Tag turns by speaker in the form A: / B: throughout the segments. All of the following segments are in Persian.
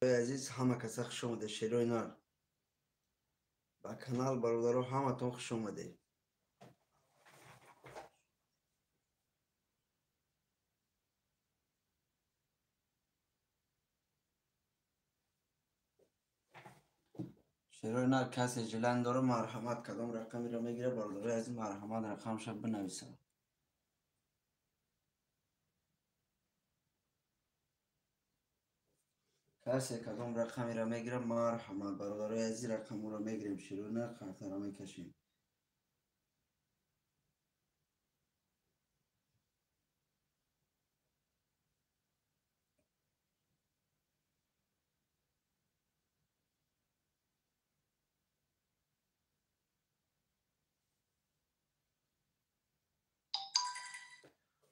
A: عزیز همه کسا خوش اومده. شیرای نار با کانال برادرو همه تون خوش اومده. شیرای نار کسی جلن داره مرحمت کدام رقمی را میگیره برادرو عزیز مرحمت رقمش بنویسه. کسی کدام رقمی را میگیره مرحمت برادرو عزیز رقم را میگیریم. شیرای نار خط را میکشیم.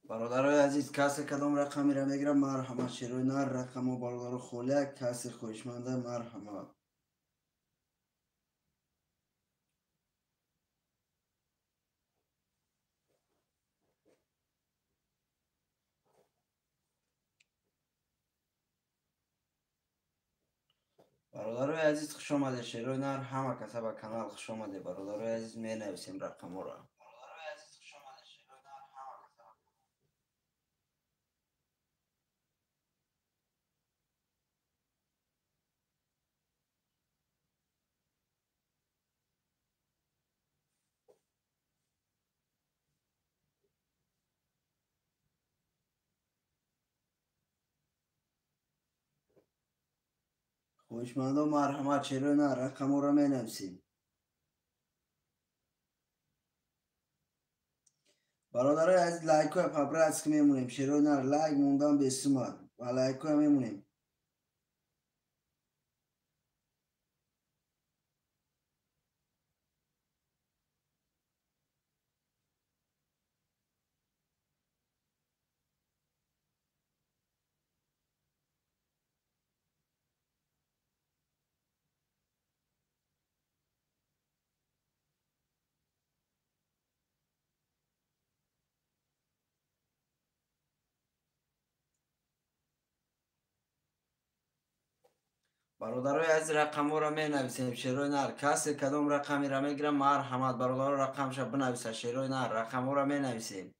A: برادرای عزیز کسی کدام رقمی را میگیره مرحمت. شیرای نار رقم و برادرو خوله کسی خوشمنده مرحمت. برادرای عزیز خوش آمده. شیرای نار همه کسا به کانال خوش آمده. برادرای عزیز می نویسیم رقم را. خوشمند و مرحمت. شیرای نار رقم را می نویسیم. برادرای عزیز لایک های پبرس که میمونیم. شیرای نار لایک موندن به سمار و لایک های میمونیم. برادرای عزیز رقم را می نویسیم. شیرای نار کسی کدام رقمی را میگیره مرحمت برادر رقمش بنویسه. شیرای نار رقم را می نویسیم.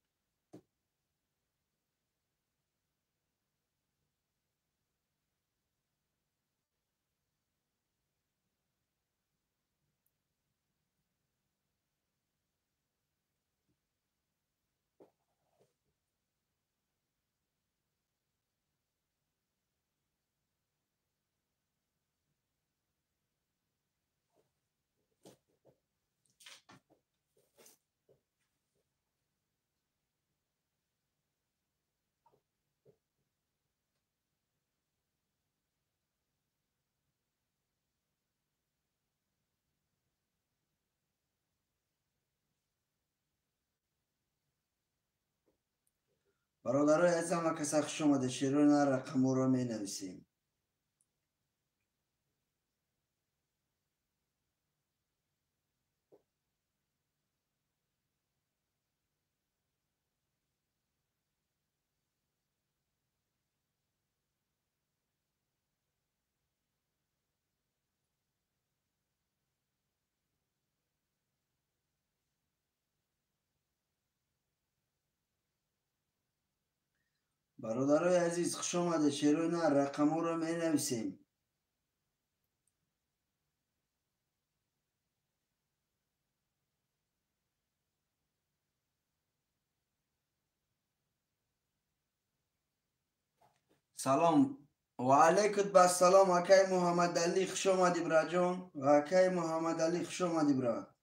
A: برادرای عزیز همه کسا خوش آمده. شیرای نار رقم را می نویسیم. برادرای عزیز خوش آمده. شیرای نار رقم را می نویسیم. سلام و علیکم السلام. اکای محمد علی خوش آمدی برا جان. و اکای محمد علی خوش آمدی برا.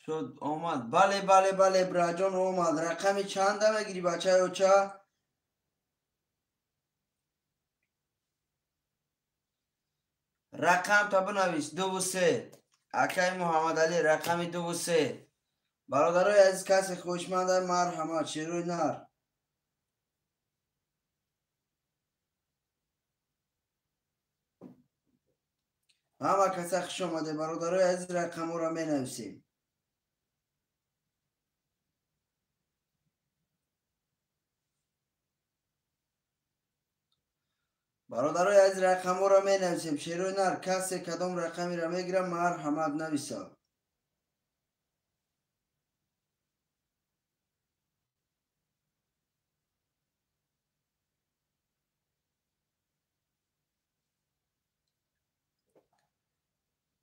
A: شد آمد. بله بله بله برا جان آمد. رقم چند میگیری بچه اوچه؟ رقم تا بنویس. 2 و 3. اکای محمد علی رقم 2 و 3. برادرای عزیز کسی خوشمند مرحمت. شیرای نار همه کسا خوش آمده برادرای عزیز، رقم را می نویسیم. برادرای عزیز، رقم را می نویسیم. شیروی نر کسی کدام رقمی را می گیرم مرحمت نویسا.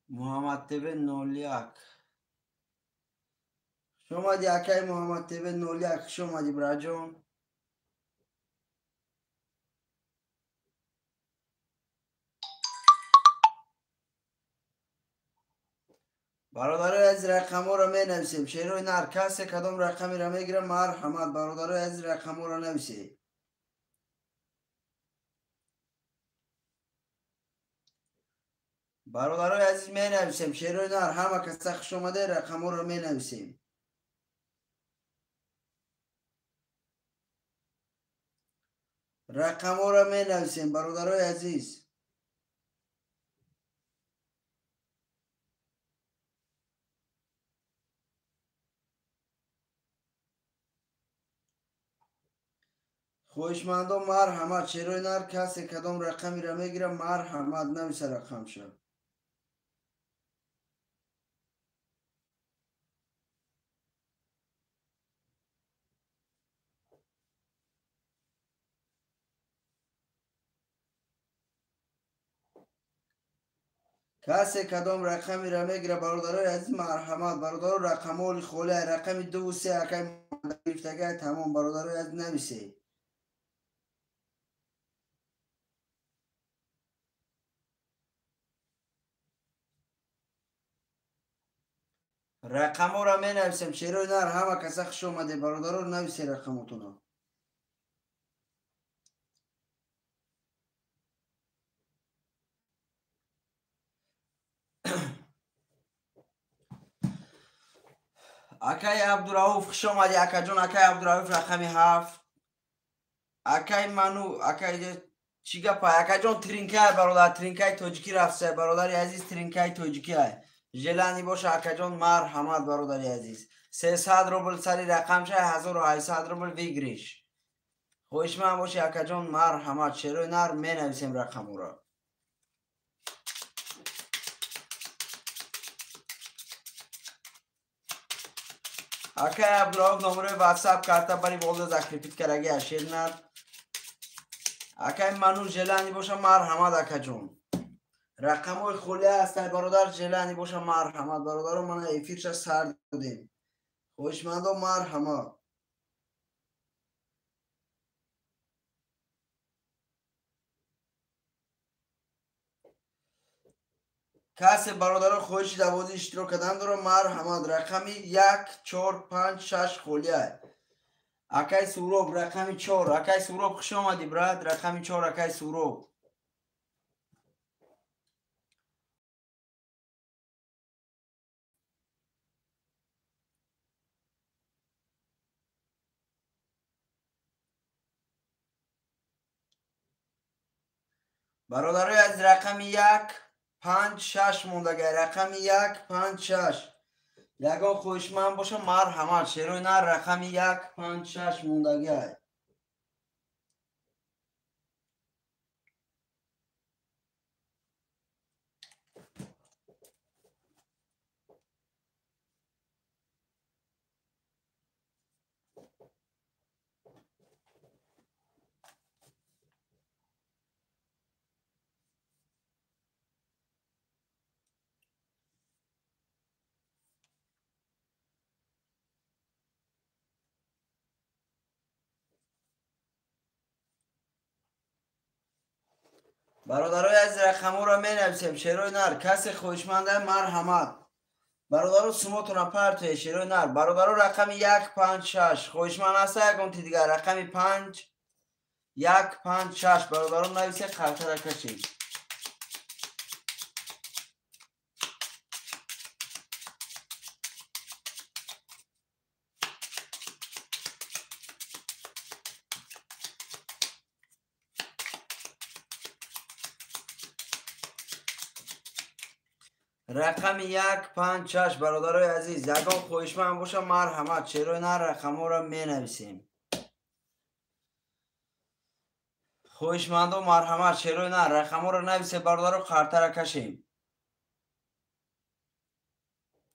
A: محمد تیبه 01 شما دی اکی محمد تیبه 01 شما دی براجون. برادرای عزیز، رقم را می نویسیم. شیروی نر کسی کدام رقمی را می گیرم مرحمت. برادرای عزیز، رقم را نویسیم. برادرای عزیز می نویسیم. شیروی نر همه کسا خوش آمده رقم را می نویسیم. رقم را می نویسیم برادرای عزیز. خوشمندم مرحمت. شیروی نر کسی کدام رقمی را می گیرم مرحمت نویسه رقم شد. کسی کدام رقمی را می گیرم برادرای عزیز مرحمت. برادر رقم ها خوله رقم 2 و 3 اکی گرفتگی تمام برادرای عزیز نویسه. رقم را می نویسیم. شیروی نر همه کسا خوش آمده برادر رو نویسه رقمتون. اکی عبدالرؤوف خوش آمدی اکا جون. اکی عبدالرؤوف رقمی 7. اکی منو اکی چی گپا اکا جون ترینکای برادر ترینکای توجیکی رفته برادر عزیز. ترینکای توجیکی های جلانی باشه اکا جون مرحمت برادر عزیز. 300 روبل سری رقم شه 1800 روبل ویگریش. خوش من باشه اکا جون مرحمت. شیروی نر می نویسیم رقم را. اکی عبدالرؤوف نمره واتساپ کرده بری بولده زکریپیت کرگی اشیر ند. اکی منو جلانی باشه مرحمت اکا جون. رقم های خوله هست برادر جلانی باشه مرحمت. برادر من ایفیرش سر دادیم. خوشمند و مرحمت. کسی برادر خوش دوازی اشتراک کردن داره مرحمت. رقمی 1 4 5 6 خولیه. اکی سوروب رقمی 4. اکی سوروب خوش آمدی براد. رقمی 4 اکی سوروب. برادرای از رقمی 1 5 6 موندگی. رقمی 1 5 6 یگان خوشمند باشه مرحمت. شیروی نر رقمی 1 5 6 موندگی. برادرای از رقم را می نویسیم. شیروی نر کسی خوشمنده مرحمت. برادر سموتون پرتوی. شیروی نر برادر رقمی 1 5 6 خوشمند است. یکم تی دیگر رقمی 5 1 5 6 برادران نویسه خرطه را کشید. رقم 156 برادرای عزیز یگان خواهشمند باشه مرحمت چرا نه رقم را می نویسیم. خواهشمند و مرحمت چرا نه رقم را نویسه برادر رو خرطه را کشیم.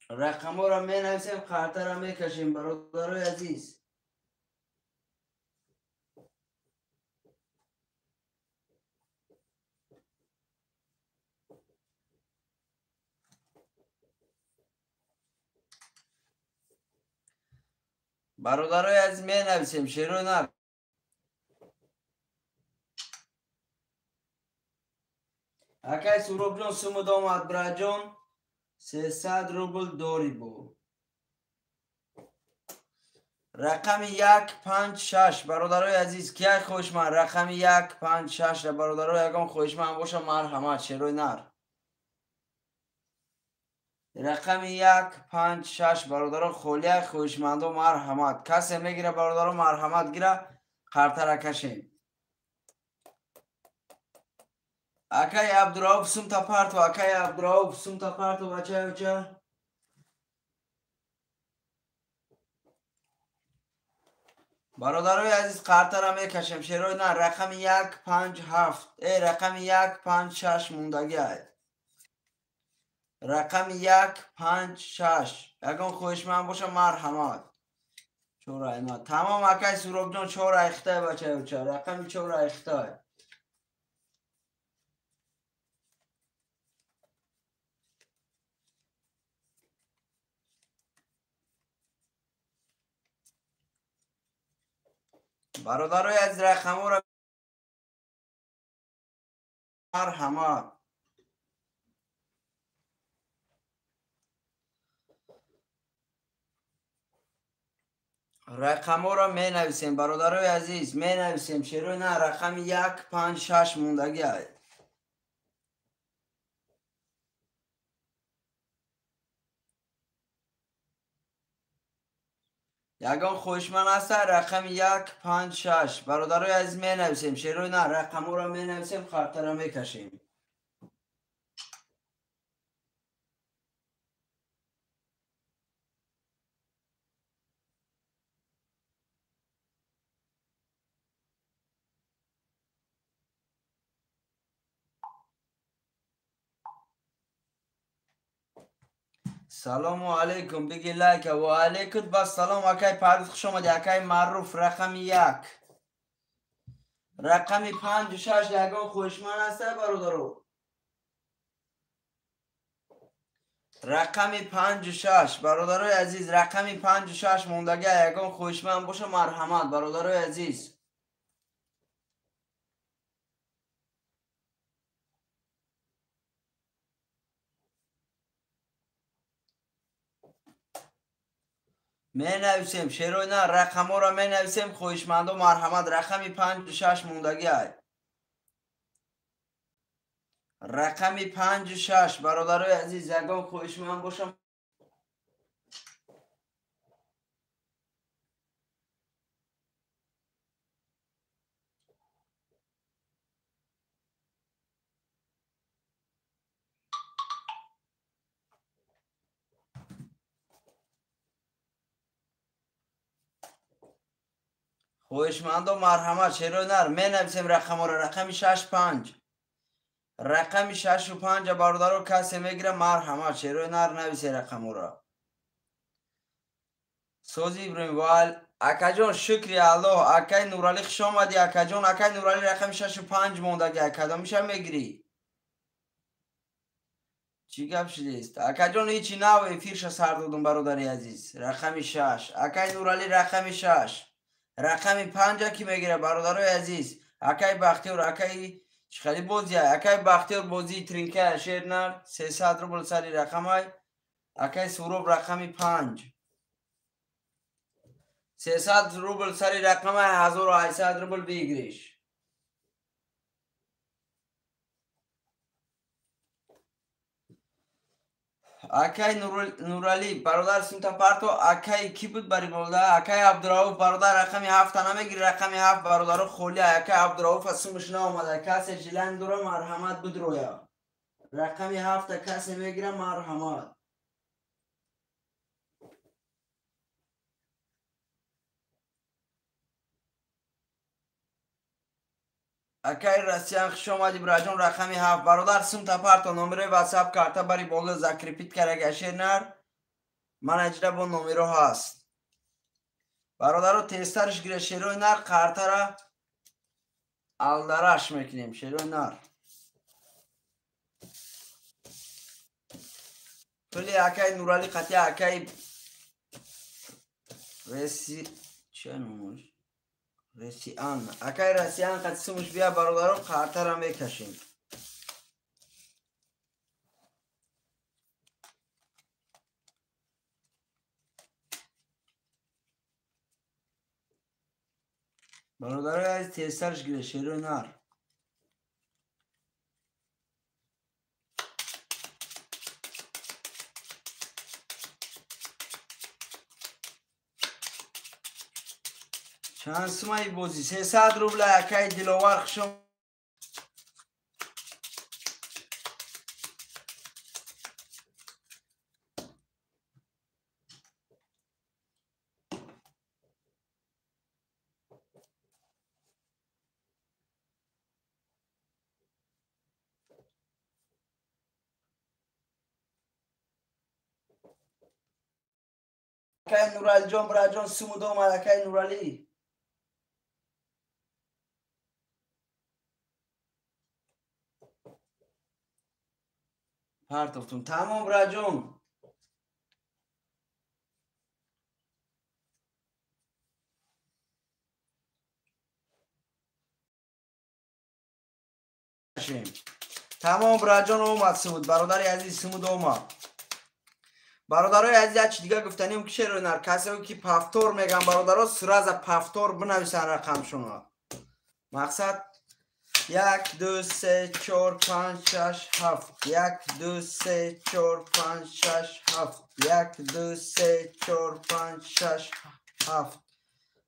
A: رقم را می نویسیم خرطه را می کشیم برادرای عزیز. برادرای عزیز می نویسیم چرا نه. اکای سروب جان سوم داماد برا جان 300 روبل داری بو. رقم 156 برادرای عزیز کیای خوشمند رقم 156 برادرای یگان خوشمند باشه مرحمت چرا نر. رقم 156 برادران خولیه خوشمند و مرحمت کسی میگیره برادران مرحمت گیره خرطه را کشیم. اکای عبدالرؤوف سوم تا پرتو اکای عبدالرؤوف سوم تا پرتو بچه برادرای عزیز خرطه را میکشیم شیروی نه رقم 157 رقم 156 موندگی هست. رقم 156 یگان خوشمند باشه مرحمت چورا اینا تمام اکای سروب جان چورا اخته بچه رقم چورا اخته. برادرای از رقم را مرحمت رقم را می نویسیم برادرای عزیز می نویسیم چرا نه رقم 156 موندگی هست. یگان خوشمند است رقم 156 برادرای عزیز می نویسیم چرا نه رقم را می نویسیم خرطه را می کشیم. سلام علیکم بگی لایک و علیکم بس سلام اکای پرد خوش آمدی اکای معروف رقم 1 رقم 56 یگان خوشمند است برادرو. رقم 56 برادرای عزیز رقم 56 موندگی یگان خوشمند باشه مرحمت برادرای عزیز. می نویسیم شیروی نه رقم ها را می نویسیم خوشمند و مرحمت رقم 56 موندگی های. رقم 56 برادرای عزیز یگان خوشمند باشه. خوشمند و مرحمت شیروی نه می نویسیم رقم ها را رقم 65 رقم 65 برادرو کسی میگیره مرحمت شیروی نر نویسی رقم ها را. سوزی ابراهیم وال اکا جان شکری الله اکای نورالی خوش آمدی اکا جان اکای نورالی رقم 65 موندگی اکا میشه میگیری چی گپ شدیست اکا جان هیچی نوی فیرش سر دادم برادری عزیز رقم 6 اکای نورالی رقم 6 رقم 5 کی میگیره برادرای عزیز اکای بختیار اکای چخلی بازی اکای بختیار بازی ترینکه شیر نر 300 روبل سری رقم های اکای سروب رقم 5 300 روبل سری رقم 1800 روبل بگیریش. اکای نورالی برادر سنتا پرتو اکای کی بود بری بوده اکای عبدالرؤوف برادر رقم 7 نمیگیری رقم 7 برادر خولی اکای عبدالرؤوف از سومش نامده کسی جلن داره مرحمت بود رویا رقمی 7 کسی میگیره مرحمت. اکای رسیان خوش آمدی براجون. رقمی 7 برادر سم تپارتا نمره واتساپ کارتا باری بولو زکریپیت کرگشه نر من اجرا با نمره هست. برادر رو تسترش گیره شیروی نر کارتا را aldaraş میکنیم. شیروی نر کلی اکای نورالی قطعی اکای رسی چه نموش رسیان اکای رسیان قطعی سموش بیا برادر رو کارتا را میکشیم. برادر از تسترش گیره شیروی نر چند سمایی بوزی 300 روبل اکای دلوار خشم. اکای نورالی جان براجون سمو دوم اکای نورالی پرتفتون تمام براجون. تمام براجون اومد سمود برادر عزیز سمود اومد. برادرای عزیز چی دیگه گفتنیم که شروع نر کسی که پافتور میگن برادرها سراز پافتور بنویسن رقمشون. مقصد 1 2 3 4 5 6 7 1 2 3 4 5 6 7 1 2 3 4 5 6 7.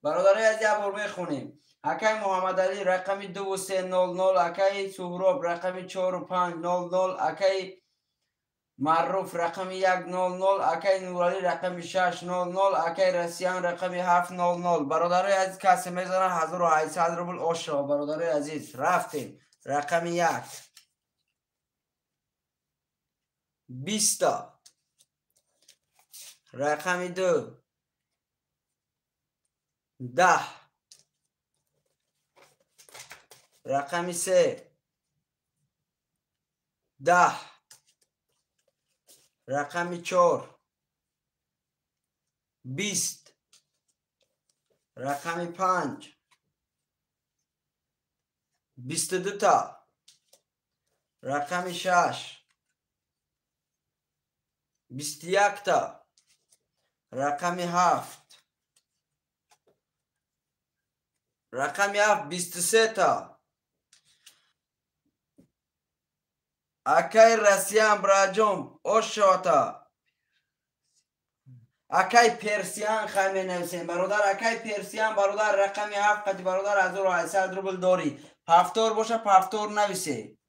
A: برادرای عزیز بار میخونیم. اکای محمد علی رقمی 2300 اکای سهراب رقمی 4500 اکای معروف رقمی 100 اکای نورالی رقمی 600 اکای رسیان رقمی 700. برادرای عزیز کسی میزنن 1800 روبل اوشا. برادرای عزیز رفتیم. رقمی 1 20 رقمی 2 10 رقمی 3 10 رقمی 4 20 رقمی 5 22 تا رقمی 6 21 تا رقمی 7 رقمی 7 23 تا اکای رسیان براجوم اوشاتا اکای پرسیان خیلی نویسیم برادر. اکای پرسیان برادر رقمی 7 قدی برادر 1800 روبل داری. پافتور باشه پافتور نویسی.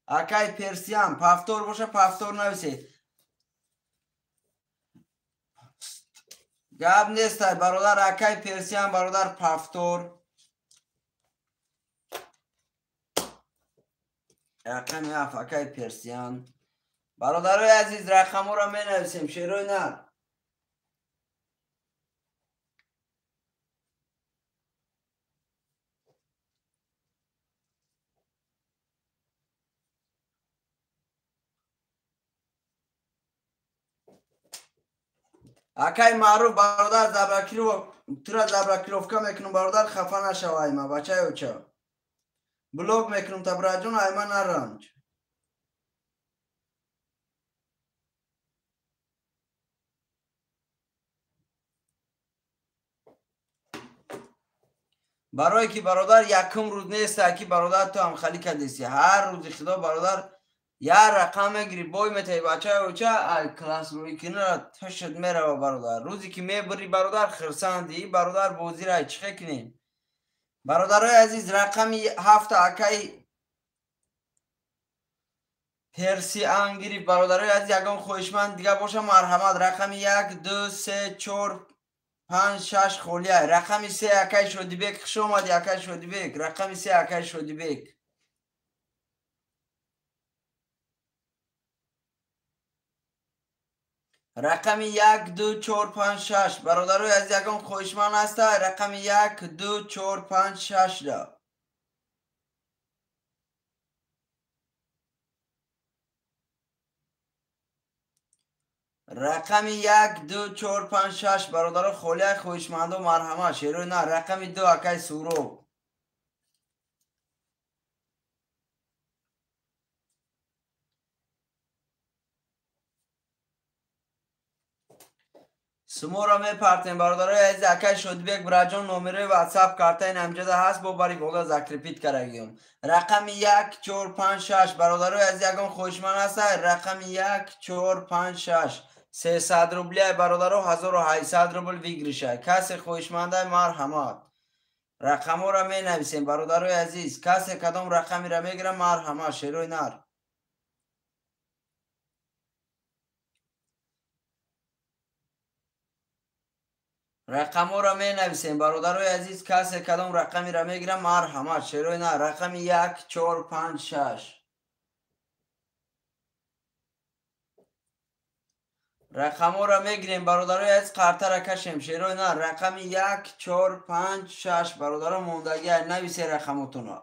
A: اکای پرسیان پافتور باشه پافتور نویسی. گاب نیست برادر. اکای پرسیان برادر پافتور رقمی 7 اکای پرسیان برادرای عزیز رقم را می نویسیم. شیروی نه اکای معروف برادر زبرکیلو ترا زبرکیلوفکا میکنم برادر خفه نشو ایما بچه اوچه بلوگ میکنم تبراجون ایما نرنج. برای که برادر یکم روز نیست که برادر تو هم خالی کدیسی هر روز خدا برادر یا رقم میگیری بای میتایی بچه اوچه کلاس روی کنه تشد میره برادر. روزی که میبری برادر خرساندی برادر بوزی را چه کنیم. برادرای عزیز رقمی 7 اکای پرسی انگری برادرای از یگان خویشمند دیگه باشه مرحمت. رقم 1 2 3 4 5 6 خولیه. رقم 3 اکای شدی بک خوش اومدی اکای شدی بک. رقم 3 اکای شدی بک. رقم 1 2 4 5 6 برادرای از یگان خویشمند هست. رقم 1 2 4 5 6 دا. رقم 1 2 4 5 6 برادر خولیه خویشمند و مرحمت. شیروی نه. رقم 2 اکای سورو. سمو را میپرتیم برادرای عزیز. اکای شد بک براجان نمره واتساپ کارتای امجده هست با باری بودا زکرپیت کرگیم. رقم 1 4 5 6 برادرای عزیز یگان خوشمن هست. رقم 1 4 5 6 300 روبلی برادرو 1800 روبل ویگریشه. کسی خوشمنده مرحمت. رقم را می نویسیم برادرای عزیز. کسی کدام رقمی را میگیره مرحمت. شیروی نر. رقم را می نویسیم برادرای عزیز. کسی کدام رقمی را میگیره مرحمت. شیروی نه. رقم 1 4 5 6 رقم را میگیریم برادرای عزیز. قرطه را کشیم. شیروی نه. رقم 1 4 5 6 برادر موندگی نویسی رقمتون.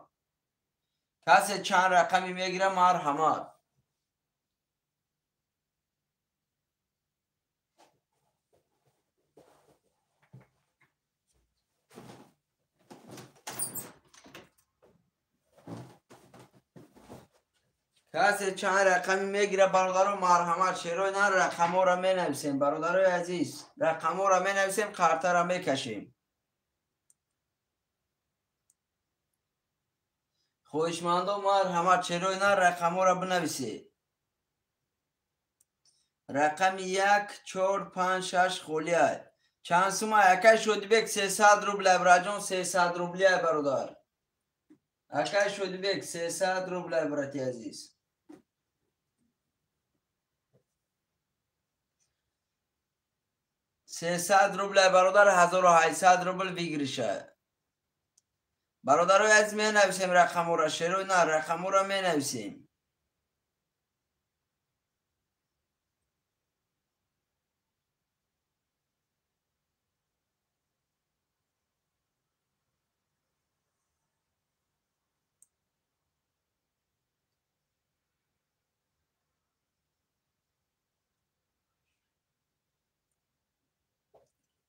A: کسی چند رقمی میگیره مرحمت. کسی چند رقمی میگیره برادر مرحمت. شیروی نه. رقم را می نویسیم برادرای عزیز. رقم را می نویسیم. قرطه را میکشیم. خوشمند و مرحمت. شیروی نه. رقم را بنویسی. رقم 1 4 5 6 خولیه. چند سومه اکای شدی بک 300 روبله براجون. 300 روبله برادر. اکای شدی بک 300 روبله براتی عزیز. سیصد روبله برادر 1800 روبل ویگریشه. برادر از می نویسیم رقم را. شیروی نه. رقم را می نویسیم.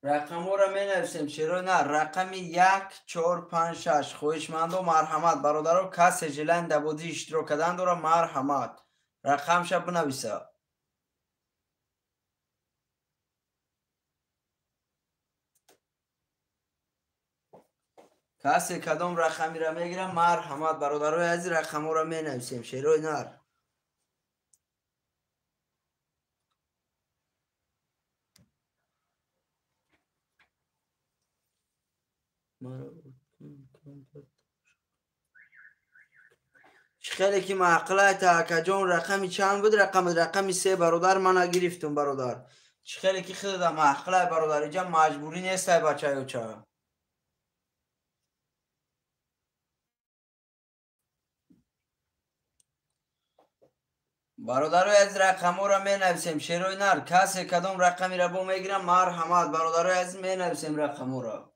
A: رقم را می نویسیم. شیروی نه. رقم 1 4 5 6 خویشمند و مرحمت. برادر کسی جلن دبودی اشتراک کردن داره مرحمت. رقم شب بنویسه. کسی کدام رقمی را میگیرم مرحمت. برادرای عزیز رقم را می نویسیم. شیروی نر. خیلی که معقله تا جان رقمی چند بود. رقمی 3 برادر من گرفتم برادر. خیلی که خیلی دا معقله برادر. اینجا مجبوری نیست بچه ها چه. برادرای از رقم را می نویسیم. شیروی نر. کسی کدام رقمی را با میگیرم مرحمت. برادرای از می نویسیم رقم را.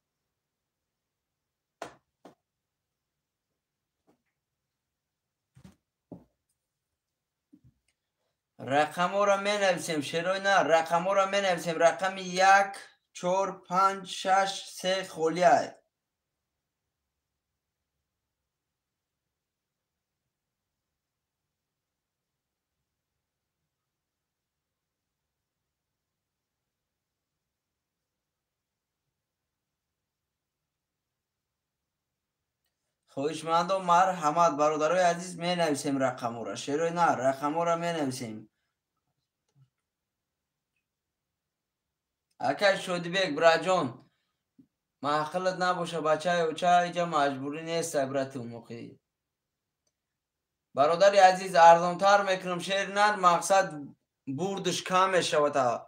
A: رقم را می نویسیم. شیروی نه. رقم را می نویسیم. رقم 1 4 5 6 3 خولیه. خوشمند و مرحمت. برادرای عزیز می نویسیم رقم را. شیروی نه. رقم را می نویسیم. اکای شدی بک براجون. محقلت نباشه بچه های اینجا مجبوری نیست عبرت اون موقعی. برادر عزیز ارزانتر میکنم شیر نر، مقصد بردش کم میشود.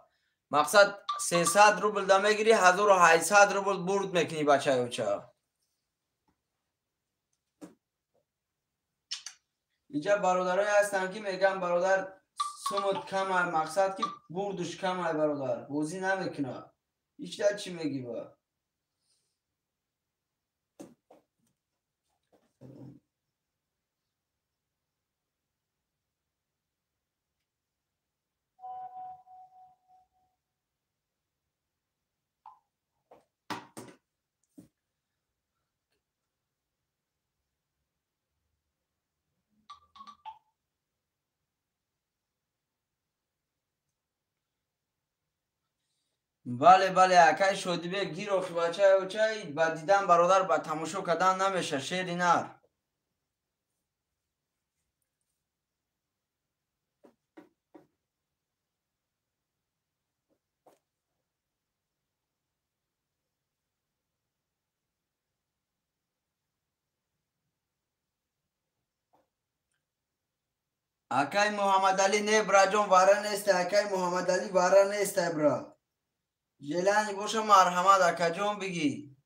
A: مقصد 300 روبل دا میگیری، 1800 روبل برد میکنی بچه اوچه. اینجا برادرای هستن که میگم برادر سمت کمه، مقصد که بردش کمه برادر، بازی نمیکنه. هیچ در چی میگی با؟ بله بله اکای شدی به گیر اخی بچه اوچه با دیدن برادر با تماشا کردن نمیشه شیری نر. اکای محمد علی نه براجون واره نیست، اکای محمد علی واره نیست برا. جلانی باشه مرحمت اکا جون بگی.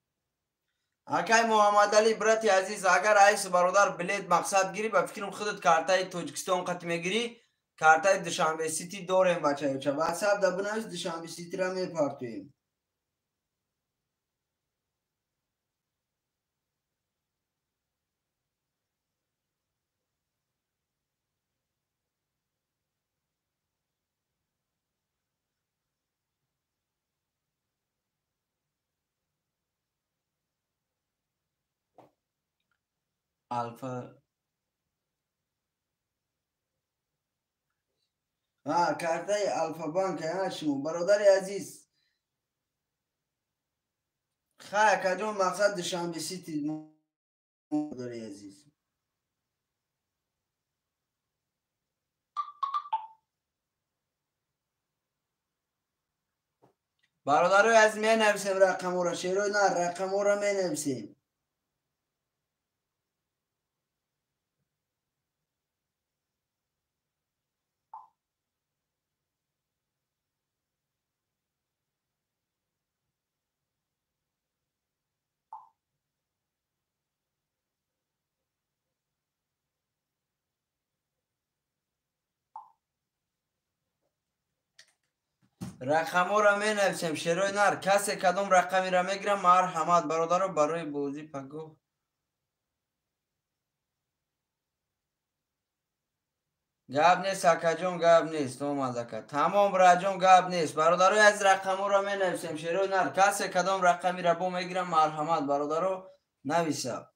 A: اکای محمد علی برات عزیز اگر عیس برادر بلید مقصد گیری با فکرم خودت کارتای تاجیکستان قط میگیری، کارتای دوشنبه سیتی داریم بچه اوچه. واتساپ دا بنویس دوشنبه سیتی را میپارتویم. الفا کارتای الفا بانک ها شما برادر عزیز. خیلی کجا مقصد دوشنبه سیتی برادر عزیز. برادر عزیز می نویسیم رقم را شیروی نه رقم را می نویسیم. رقم را می نویسیم شیروی نر. کسی کدوم رقمی را میگیرم مرحمت برادر برای بازی پگو. گاب نیست اکا جون گاب نیست اومد اکا تمام راجون گاب نیست برادرو از رقم را می نویسیم شیروی نر. کسی کدوم رقمی را بو میگیرم مرحمت برادرو نویسه.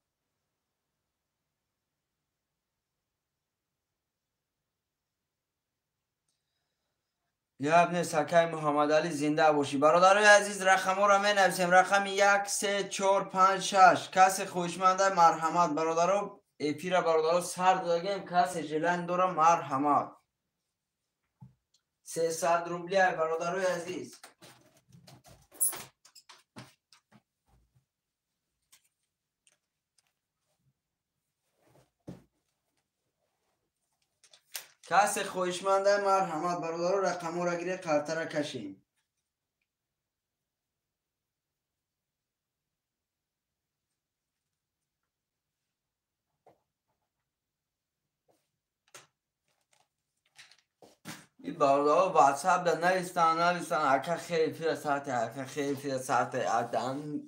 A: گاب نیست اکای محمد علی زنده باشی. برادرای عزیز رقم را می نویسیم رقم 1 3 4 5 6. کسی خوشمنده مرحمت برادرو ایپی را برادرو سر دادگیم کسی جلن دورم مرحمت. 300 روبلی برادرای عزیز. کسی خوشمنده مرحمت برادرو رقم را گیره قرطه را کشیم. این برادرها واتساپ دا نویستن اکا خیلی فیر ساعته اکا خیلی فیر ساعته ادن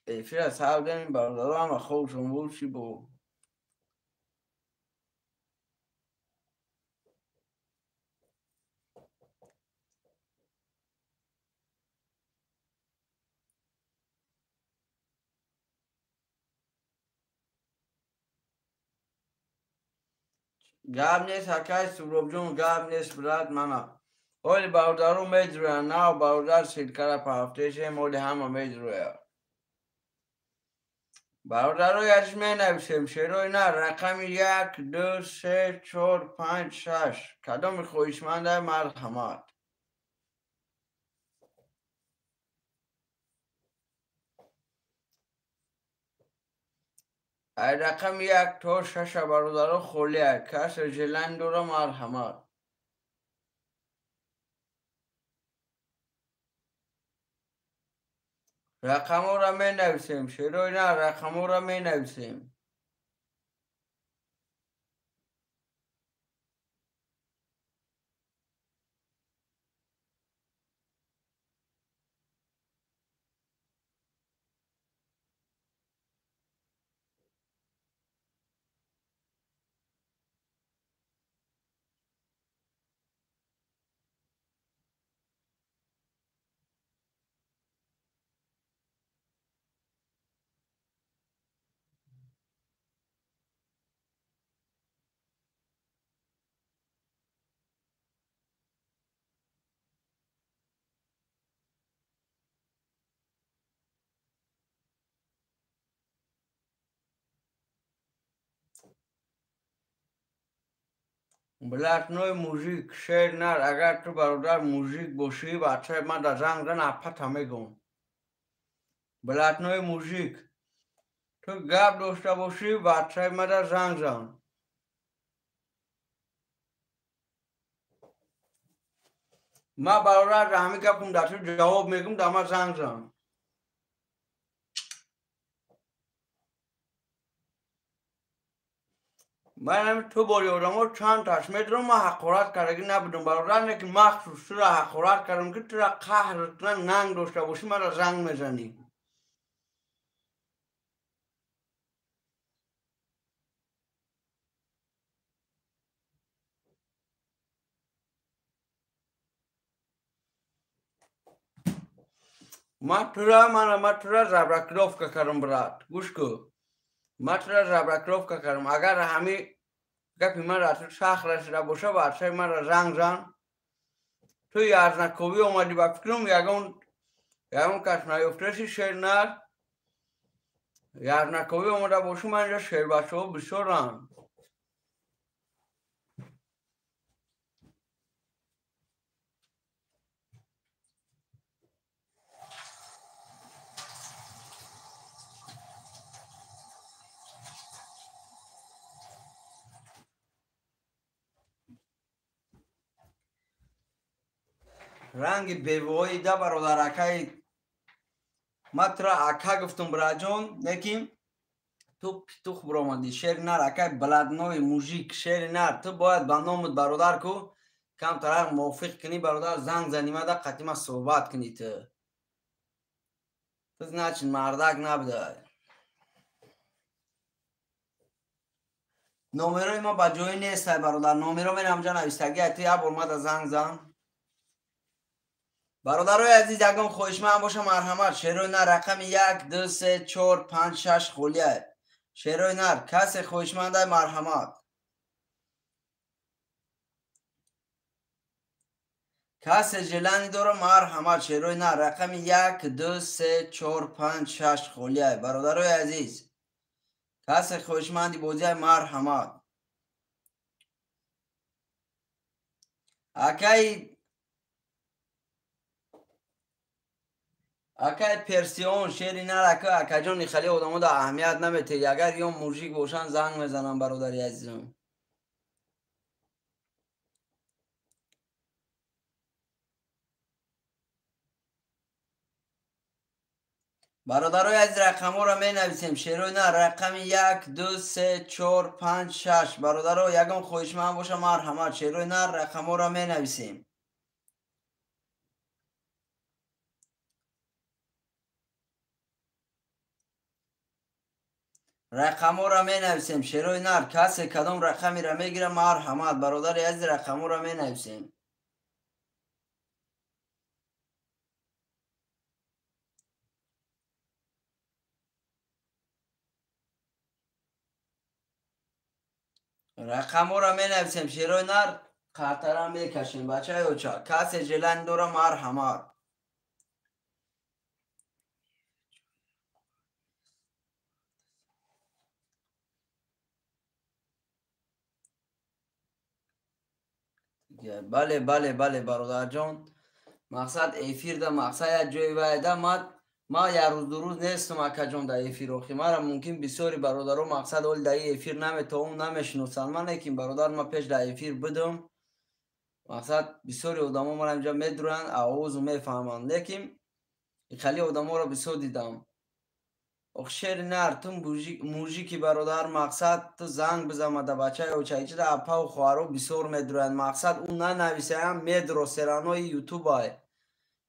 A: فیر ساعته این برادرها همه خوشون بوشی بو. گاب نیست اکای سبروب جون گاب نیست براد ماما. اولی برادرها میدروی نه و برادر سیلکره پا هفتهشه مولی همه میدروی. برادرها یادش می نویسیم شیروی نه رقم 1 2 3 4 5 6. کدام خویشمنده مرحمت. رقم 1 تا 6 برادر خولیه کسر جلند را مرحمت. رقم را می نویسیم شروع نه رقم را می نویسیم. بلک نوع موزیک شعر نر اگر تو برادر موزیک باشی بچه من در زنگ زن اپت همه گم. بلک نوع موزیک تو گپ داشته باشی بچه من در زنگ زن. من برادر در همه گپم در تو جواب میگم در من زنگ زن. من تو باری آدم چند تشمید رو من حقارت کردگی نبودم برادر نه که مخصوص تو را حقارت کردم که تو را قهر ننگ داشته باشی من را زنگ میزنی. من تو را زبرکلوف کردم برات گوش کو. من تو را زبرکلوف کردم اگر همی گپی من را تو شخ رسیده باشه بچه من را زنگ زن. تو یزنکوبی اومدی با فکرم یگون کس نیفتشی شعر نر یزنکوبی اومده باشی من اینجا شعر بچه ها بسیارم. رنگ بیوهایی ده برادر اکای من تو را اکا گفتم براجون نکیم تو پیتوخ برامدی شعر نر اکای بلدنوی موزیک شعر نر تو باید بندامت برادر کو کم طرح موافق کنی برادر زنگ زنیمه ده قطیمه صحبت کنی تو نچین مردک نبده. نومروی ما با جایی نیست برادر نومرو من همجا نویستگی تو یه برمد زنگ زن. برادرای عزیز یکم خوشمند باشه مرحمت شعرهای نر رقم 1 2 3 4 5 6 خولیه شعرهای نر کسی خوشمنده مرحمت. کسی جلنی داره مرحمت شعرهای نر رقم 1 2 3 4 5 6 خولیه برادرای عزیز کسی خوشمندی بودی مرحمت. اکای پرسیون شعری نر اکا جان خیلی آدمو دا اهمیت نمیته اگر یا موزیک باشن زنگ میزنم برادری عزیزم. برادرای عزیز رقم ها را می نویسیم شعرهای نه رقم 1 2 3 4 5 6 برادرها یکم خوشمند باشه مرحمت شعرهای نه رقم ها را می نویسیم. رقم ها را می نویسیم شعرهای نر کسی کدام رقمی را می گیره مرحمت برادر عزیز رقم ها را می نویسیم. رقم ها را می نویسیم شعرهای نر خاطره می کشیم بچه های اوچا کسی جلن داره مرحمت. بله برادر جان مقصد ایفیر ده مقصد جوی ویده مد ما یک روز دو روز نیستم اکا جان در افیر آخی مرا ممکن بسیاری برادرها مقصد اول در افیر نمیتوان نمیشناسن. من یکی برادر ما پیش در افیر بدم مقصد بسیاری آدما مرا اینجا میدرن آواز و میفهمن، لیکن خیلی آدما را بسیار دیدم. شیر نر تو موژیکی برادر مقصد تو زنگ بزن در بچه او چایچه در اپا و خوارو بسیار میدرن مقصد اون ننویسه هم میدرو سرانوی یوتیوب های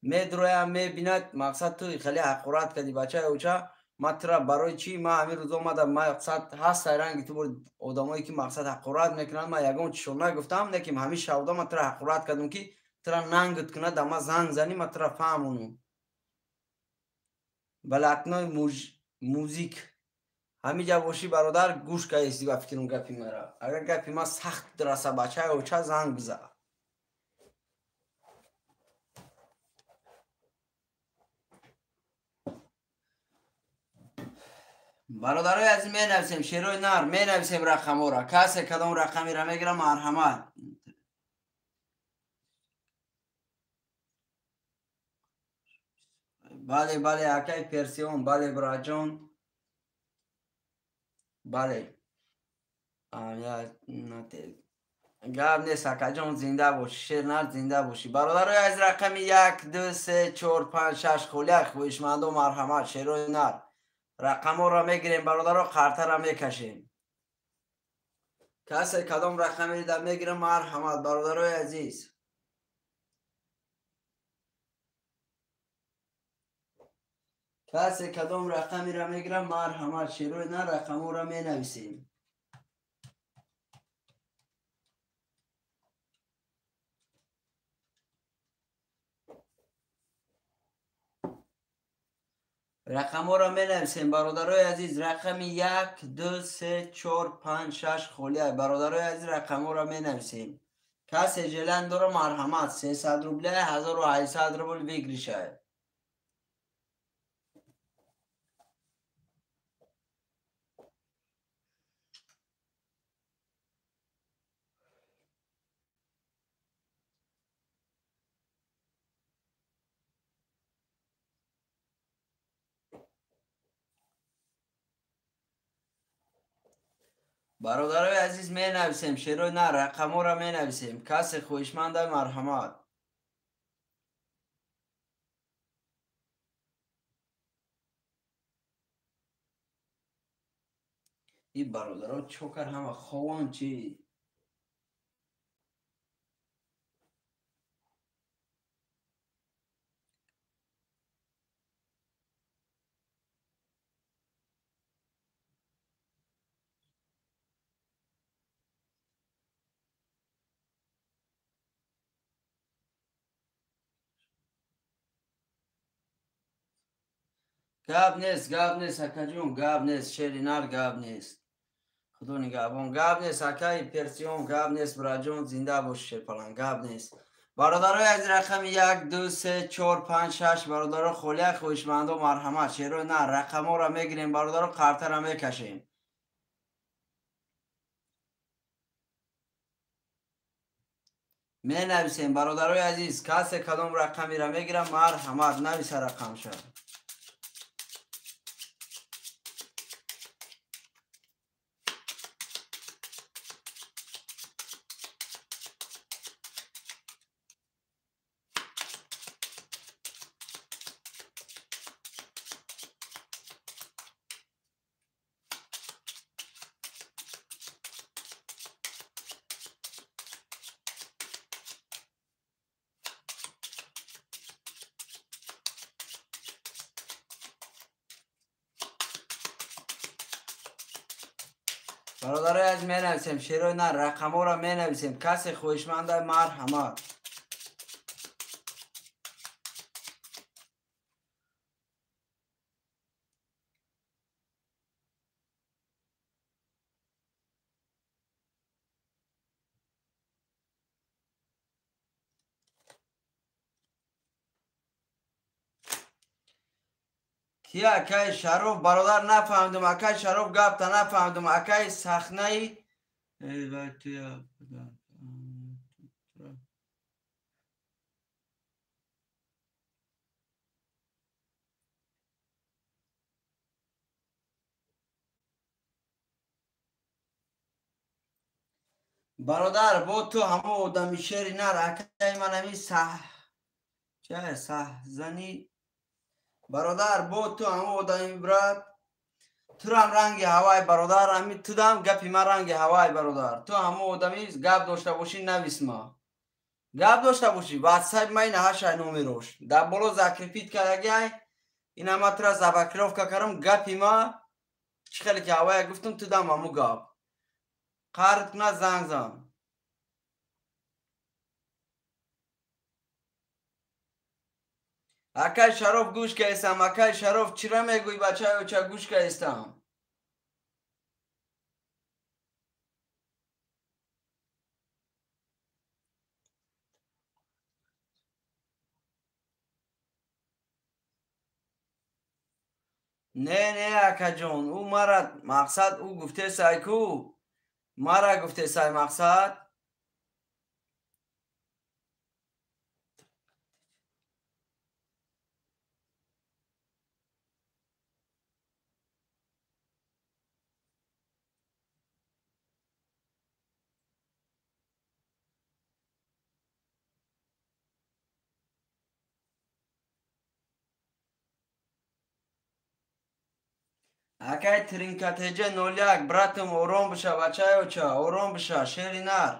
A: میدروی هم میبیند مقصد تو خیلی حقورت کردی بچه اوچه ما ترا برای چی ما همین روز آمدم مقصد هست رنگی تو بود آدمایی که مقصد حقورت میکنن ما یگان چشون نگفتم لیکن همیشه شودا ما ترا حقورت کردم که ترا ننگت کنه دما زنگ زنی ما ترا فهمونم بلکنای موزیک همینجا باشی برادر گوش که ایستی و فکرون گپی مرا اگر گپی ما سخت درسه بچه اوچه زنگ بزن. برادرای عزیز می نویسیم شیروی نر می نویسیم رقم را کسی کدام رقمی را میگیره مرحمت. بله بله اکای پرسیون بله براجون بله گاب نیست اکا جان زنده باشی شیر نر زنده باشی. برادرای عزیز رقم 1 2 3 4 5 6 خولیه خویشمند و مرحمت شیروی نر رقم را میگیریم برادر خرطه را میکشیم کسی کدام رقمی را میگیره مرحمت برادرای عزیز. کسی کدام رقمی را میگیره مرحمت شیروی نه رقم را می نویسیم. رقم را می نویسیم برادرای عزیز رقم 1 2 3 4 5 6 خولیه برادرای عزیز رقم را می نویسیم. کسی جلن داره مرحمت 300 روبله 1800 روبل بگیریشه. برادرای عزیز می نویسیم شیروی نه رقم را می نویسیم کسی خویشمند مرحمت. این برادران چوکر همه خوان چی گاب نیست اکا جون گاب نیست شیری نر گاب نیست خدا نگهبان گاب نیست اکای پرسیون گاب نیست براجون زنده باش شیرپلنگ گاب نیست. برادرای از رقم 1 2 3 4 5 6 برادر خولیه خویشمند و مرحمت شیرو نه رقم ها را میگیریم برادر قرطه را میکشیم. می نویسیم برادرای عزیز کسی کدام رقمی را میگیرم مرحمت نویسه رقم شد. برادرای از می نویسیم شیروی نه رقم ها را می نویسیم کسی خویشمند مرحمت. کیا اکای شروف برادر نفهمدم اکای شروف گفت تا نفهمدم اکای سخنه ای برادر با تو همه آدمی شیری نر اکای من همی چه زنی برادر با تو همه آدمی برد تو هم رنگ هوای برادر همی تو دم گپی من رنگ هوای برادر تو همه آدمی گپ داشته باشی نویس ما گپ داشته باشی واتساپ ما این هاشای نومیروش در بالا زکرپیت کرگی این همه تر زبکروف که کرم گپی ما چی خیلی که هوای گفتم تو دم همو گپ قرد کنه زنگ زن اکای شرف گوش که استم اکای شرف چرا میگوی بچه و چه گوش که استم نه اکا جان او مرا مقصد او گفته سایکو مرا گفته سای مقصد اکای ترینکتیجه نولیک براتم آرام بشه بچه و چه آرام بشه شیری نر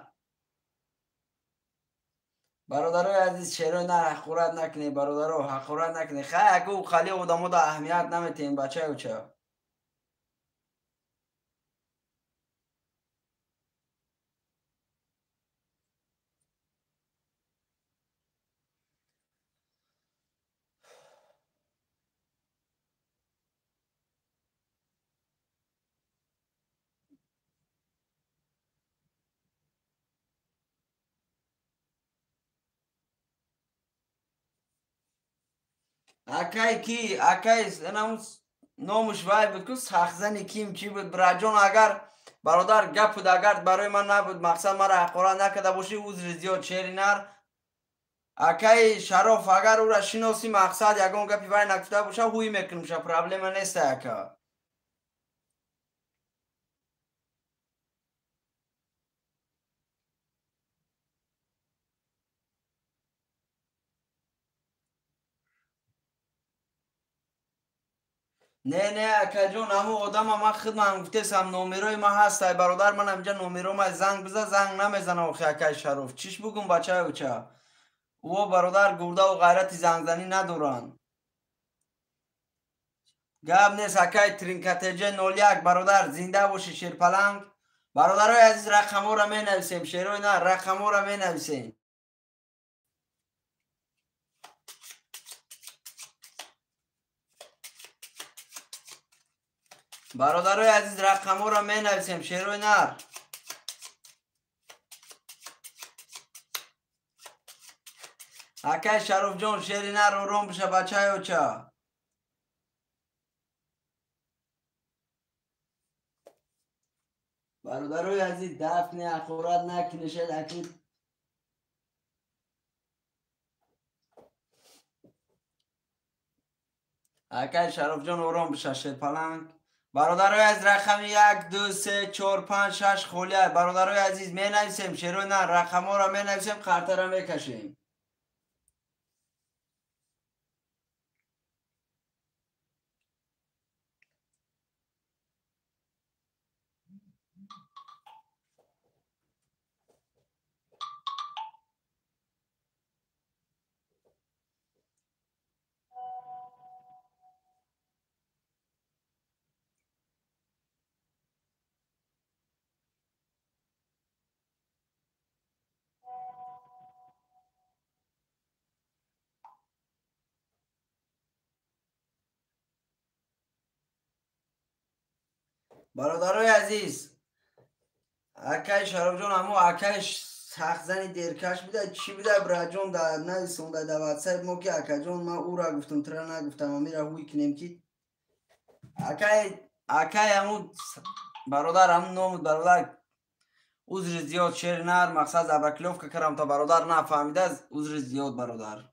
A: برادرای عزیز شیری نر حقورت نکنی برادرو حقورت نکنی خیلی اگه خالی آدمو دا اهمیت نمیتین بچه و چه اکای کی اکای ناموس نامش وای بود که سخزنی کیم چی بود براجون اگر برادر گپ بود اگر برای من نبود مقصد مرا حقورت نکرده باشی عذر زیاد شیری نر اکای شرف اگر او را شناسی مقصد یگان گپی وای نگفته باشه هوی میکنم شه پرابلم نیست اکا نه اکا جون همو آدم ما خدمت گفته سم نومیروی ما هست برادر من همجا نومیرو ما زنگ بزن زنگ نمیزنه آخی اکای شرف چیش بگم بچه و چه او برادر گرده و غیرت زنگزنی ندارن گپ نیست اکای ترینکتیجه 01 برادر زنده باشی شیرپلنگ برادرای عزیز رقمو را می نویسیم شیروی نه رقمو را می نویسیم برادرای عزیز رقمو را می نویسیم شیروی نر اکای شرف جان شیری نر آرام بشه بچه و چه برادرای عزیز دفنی اخورت نکنشد اکید اکای شرف جان آرام بشه شیرپلنگ برادرای از رقم 1 2 3 4 5 6 خولیه برادرای عزیز می نویسیم شیروی نر رقمو را می نویسیم خرطه را می کشیم برادرای عزیز اکای شرف جان همو اکایش سخزنی دیرکش بوده چی بوده براجون در نویسونده در واتساپ ما که اکا جان ما او را گفتم ترا نگفتم و میره هوی کنیم که اکای همو برادر همون نامود برادر عذر زیاد شیر نر مقصد زبکلوف که کرم تا برادر نفهمیده از عذر زیاد برادر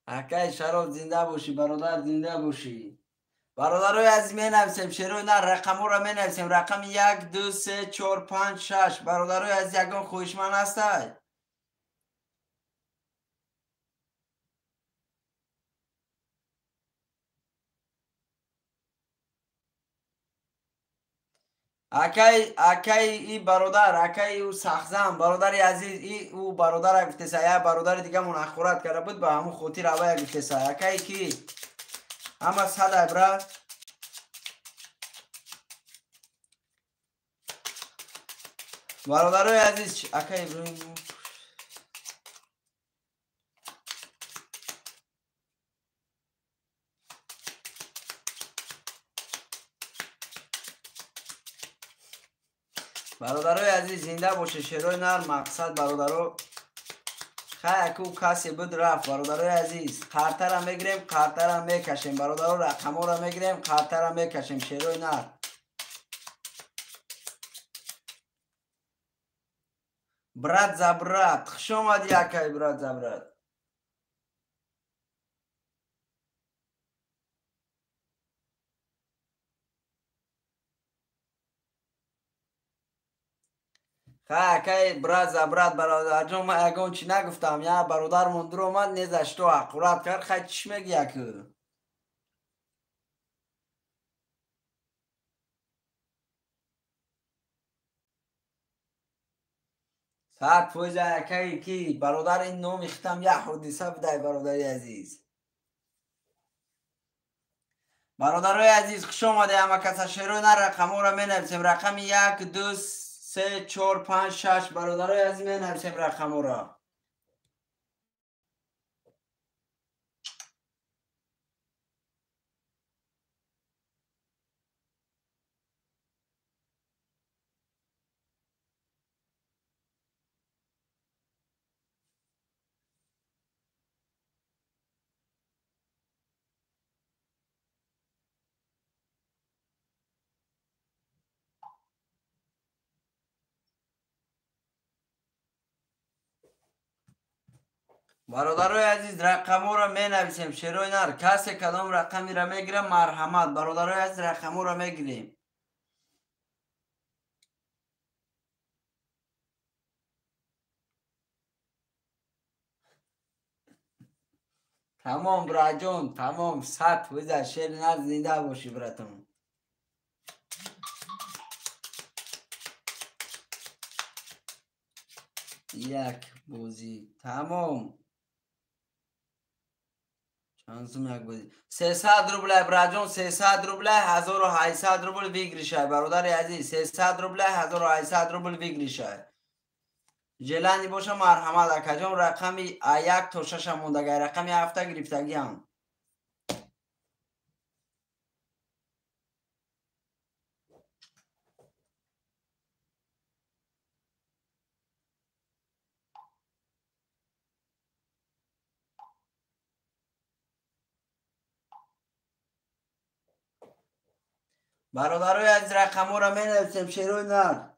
A: اکای شراب زنده باشی برادر، زنده باشی برادرای عزیز. می نویسیم شروع نه رقم را می نویسیم. رقم 1 2 3 4 5 6. برادرای عزیز یگان خویشمن هستید. اکای ای برادر، اکای او سخزم برادر عزیز، ای او برادر گفته سایه برادر دیگه منخورت کرده بود به همون خوتی روایه گفته سایه. اکای کی اما صد عبرت. برادرای عزیز اکای ابراهیم، برادرای عزیز زنده باشه. شروع نر مقصد برادرو خیلی اکو کسی بود رفت. برادرای عزیز قرطه را میگیریم، قرطه را میکشیم. برادرو رقمو را میگیریم، قرطه را میکشیم. شروع نر برات زبرات خوش آمدی اکای برات زبرات. اکای برات زبرات برادر جون. من اگون چی نگفتم یا برادر مندر اومد نیزش تو اقورات کرد. خیلی چی میگی اکو ساعت فوز اکای کی برادر این نوم اختم یا حدیثه بدای برادری عزیز. برادرای عزیز خوش آمده. اما کسا شروع نه رقمو را می نویسیم. رقم 1 2 3 4 5 6. برادرای عزیز می نویسیم رقمو را. برادرای عزیز رقمو را می نویسیم. شروع نر کسی کدام رقمی را میگیره مرحمت. برادرای عزیز رقمو را میگیریم. تمام براجون تمام. سطح ویزه شیر نر زنده باشی براتون. یک بوزی تمام. چانسون یک بوزی 300 روبله براجون. 300 روبله 1800 روبل بگیریشه برادر عزیز. 300 روبله 1800 روبل بگیریشه. جلانی باشه مرحمت اکجان. رقمی 1 تا 6 موندگی. رقمی 7 گرفتگی هم. برادرای از رقمو را می نویسیم. شروع نر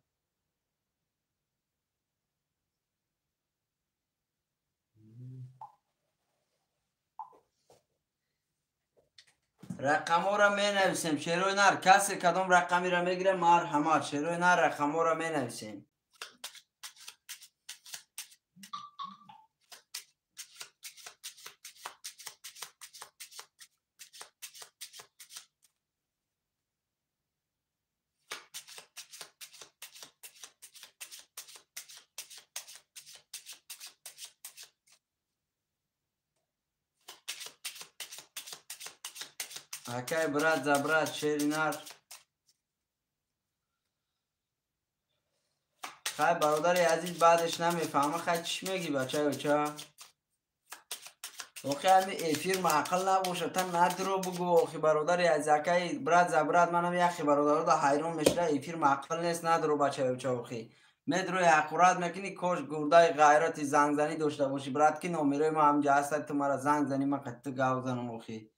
A: رقمو را می نویسیم. شروع نر کسی کدام رقمی را میگیره مرحمت. شروع نر رقمو را می نویسیم. اکای برات زبرات شیر نر. خیلی برادر عزیز بعدش نمیفهمه. خیلی چی میگی بچه بچه اوخی همی ایفیر معقل نباشه تا ندرو بگو. اوخی برادر عزیز اکای برات زبرات منم یخی برادر دا حیرون میشه. ایفیر معقل نیست ندرو بچه بچه اوخی مدروی حقورات میکنی. کش گردای غیرتی زنگ زنی داشته باشی. برات کی نومیره ما هم جاست تو مرا زنگ زنی من قد تو گاو زنم. اوخی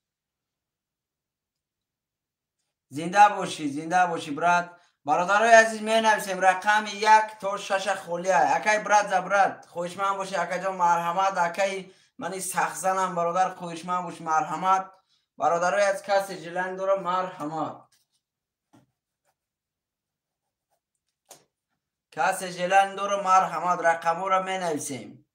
A: زنده باشی زنده باشی برات. برادرای عزیز می نویسیم رقم 1 تا 6 خولیه. اکای برات زبرات خوشمن باشی. اکای جان مرحمت. اکای منی سخزنم برادر خویشمن باش مرحمت. برادرای از کسی جلنگ داره مرحمت. کسی جلنگ داره مرحمت. رقمو را می نویسیم.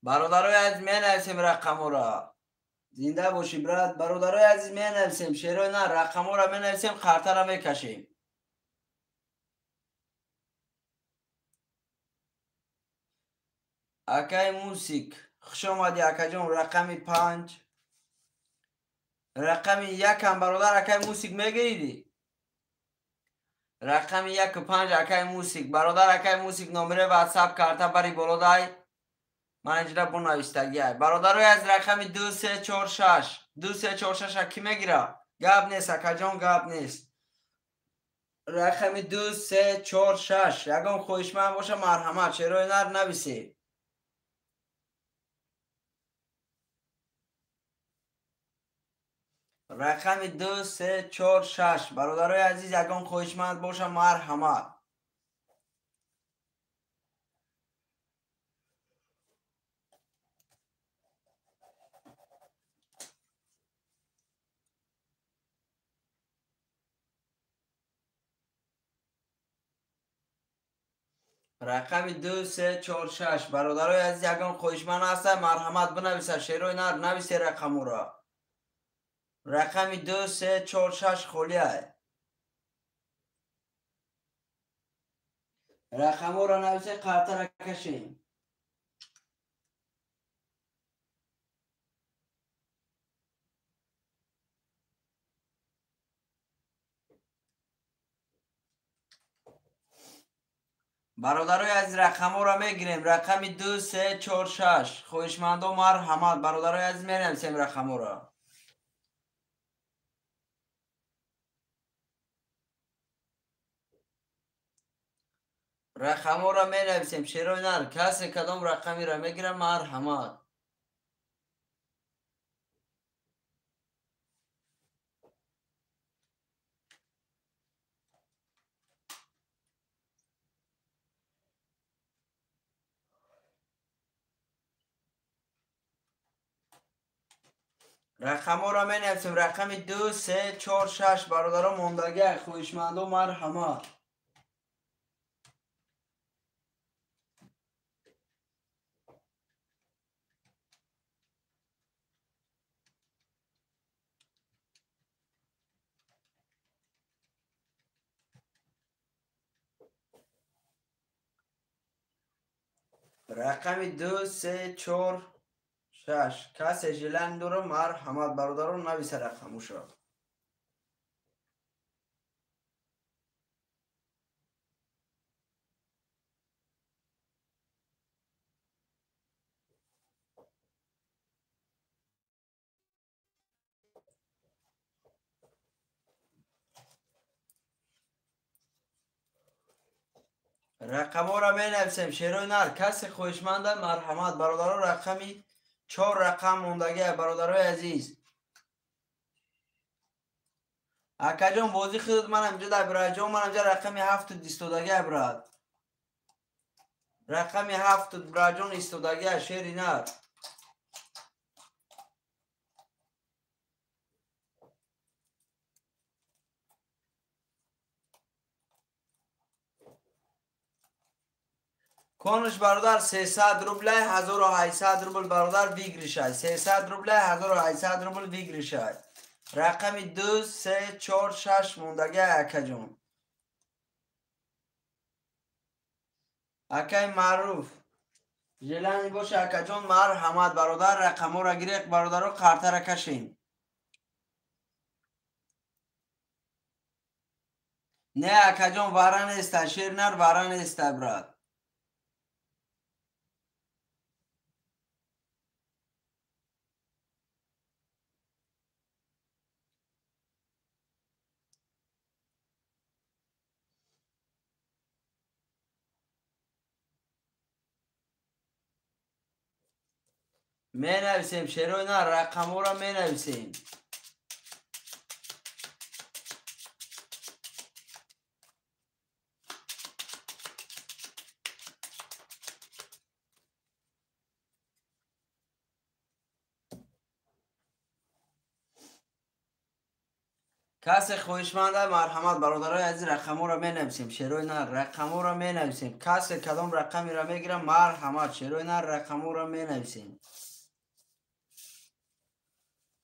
A: برادرای عزیز می نویسیم رقمو را. زنده باشی برادرای عزیز می نویسیم. شیرای نه رقمو را می نویسیم. خرطه را می کشیم. اکای موسیک خوش آمدی اکا جون. رقم 5 رقم 1 هم برادر اکای موسیک میگیریدی. رقم 1 و 5 اکای موسیک برادر اکای موسیک نمره واتساپ کرده بری بالا دای. من اینجا بنویستگی های برادرای از رقم 2 3 4 6 2 3 4 6 کی میگیره؟ گپ نیست اکا جان گپ نیست. رقم 2 3 4 6 یگان خویشمن باشه مرحمت. چرای نر نویسی. رقم 2 3 4 6 برادرای عزیز یگان خویشمند باشه مرحمت. رقم 2 3 4 6 برادرای عزیز یگان خویشمند هستن مرحمت بنویسه. شیروی نر نویسی رقمو را. رقم 2 3 4 6 خالیه. رقمو را نویسی قرطه را کشیم. برادرای عزیز رقمو را میگیریم. رقم 2 3 4 6 خویشمندو مرحمت. برادرای عزیز مینویسیم رقمو را. رقمو را مینویسیم. شیروی نر کسی کدام رقمی را میگیره مرحمت. رقمو را می نویسیم. رقم 2 3 4 6 برادران موندگی خویشمندو مرحمت. رقم 2 3 4 6 کسی جلنگ داره مرحمت. برادران نویسه رقمو شد. رقمو را می نویسیم. شیروی نر کسی خویشمند مرحمت. برادران رقمی 4 رقم موندگی برادرای عزیز. اکا جان بازی خودت من اینجا در برای جان من اینجا رقمی 7 دیستودگی براد. رقمی 7 برای جان ایستودگی شیری نر. کنش برادر 300 روبله 1800 روبل برادر ویگریشای. 300 روبله 1800 روبل ویگریشای. رقم 2 3 4 6 موندگی اکا جون. اکای معروف جلنی باشه اکا جون مرحمت. برادر رقمو را گیره. برادر رو قرطه را کشین. نه اکا جون واره نیست. شیر نر واره نیست براد. مینویسیم چرا نه رقم را مینویسیم. کسی خویشمنده مرحمت برادرای عزیز رقم را مینویسیم چرا نه رقم را مینویسیم. کسی کدام رقمی را میگیره مرحمت چرا نه رقم را مینویسیم.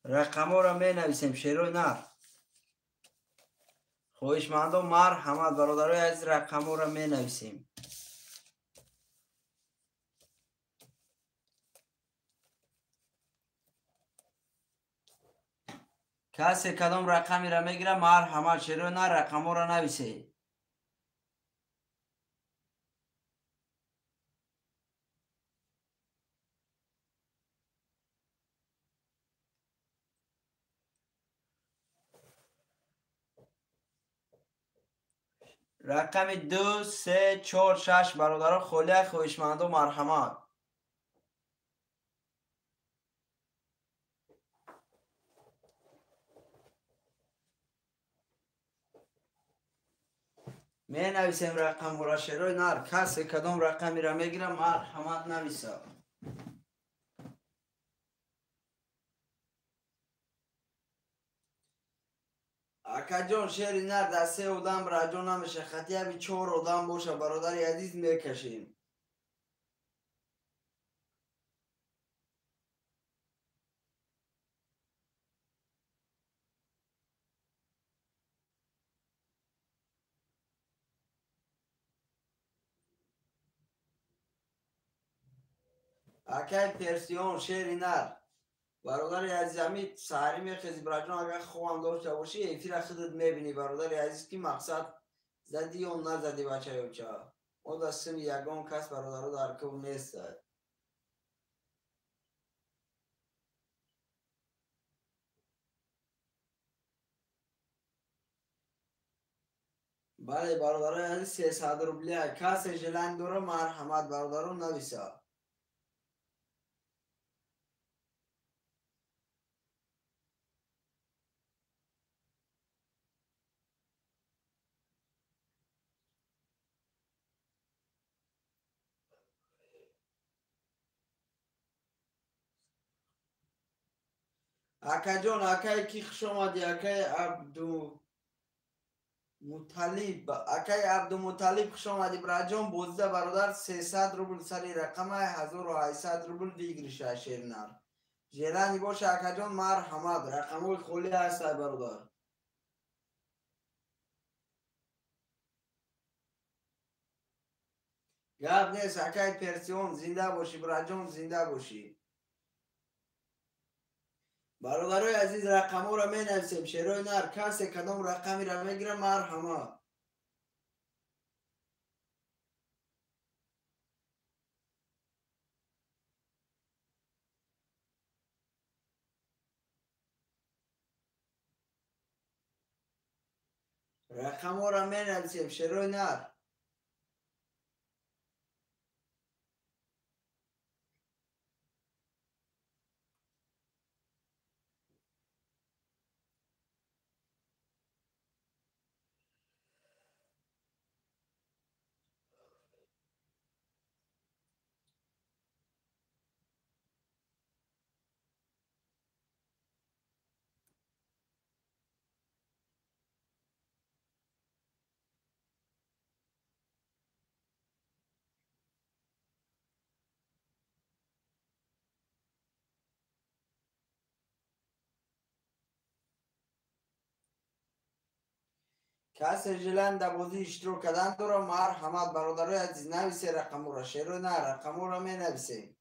A: رقم را مینویسیم چرا نه خویشمندان مرحمت برادرای عزیز رقم را مینویسیم. کسی کدام رقمی را میگیره مرحمت چرا نه رقم را نویسه. رقم 2 3 4 6 برادران خلیه خویشمندان مرحمت. می نویسیم رقم را شروع نر. کسی کدام رقمی را میگیره مرحمت نویسه. اکا جان شعر نر دسته اودم راجع نمیشه خطیه بی 4 اودم باشه برادر عزیز میکشیم. اکای پرسیون شعر نر برادر عزیز همی سهری میخیزی براجان اگر خوام داشته باشی ایفی را خودت میبینی برادر عزیز که مقصد زدی یا نزدی بچه یا چه ما دستیم یگان کس برادر در که نیست. بله برادر عزیز 300 روبلیه کسی جلنگ دوره مرحمت برادران نویسه. اکا جان اکای کی خوش آمدی اکای عبدو مطلب اکای عبدو مطلب خوش آمدی براجان بوزده برادر 300 روبل سری رقم 1800 روبل دیگریشه شیرنر جیرانی باشه اکا جان مرحمت رقم خولی هست برادر. گفت نیست اکای پرسیون زنده باشی براجان زنده باشی. برادرای عزیز رقم را می نویسیم شیرای نر کسی کدام رقمی را میگیره مرحمت. رقم را می نویسیم شیرای نر. کسی جلن در بازی اشتراک کردن داره مرحمت برادرای عزیز نویسه رقم را شیرای نر رقم را می نویسه.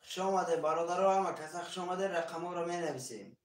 A: خوش آمده برادرها، همه کسا خوش آمده. رقم ها رو می نویسیم.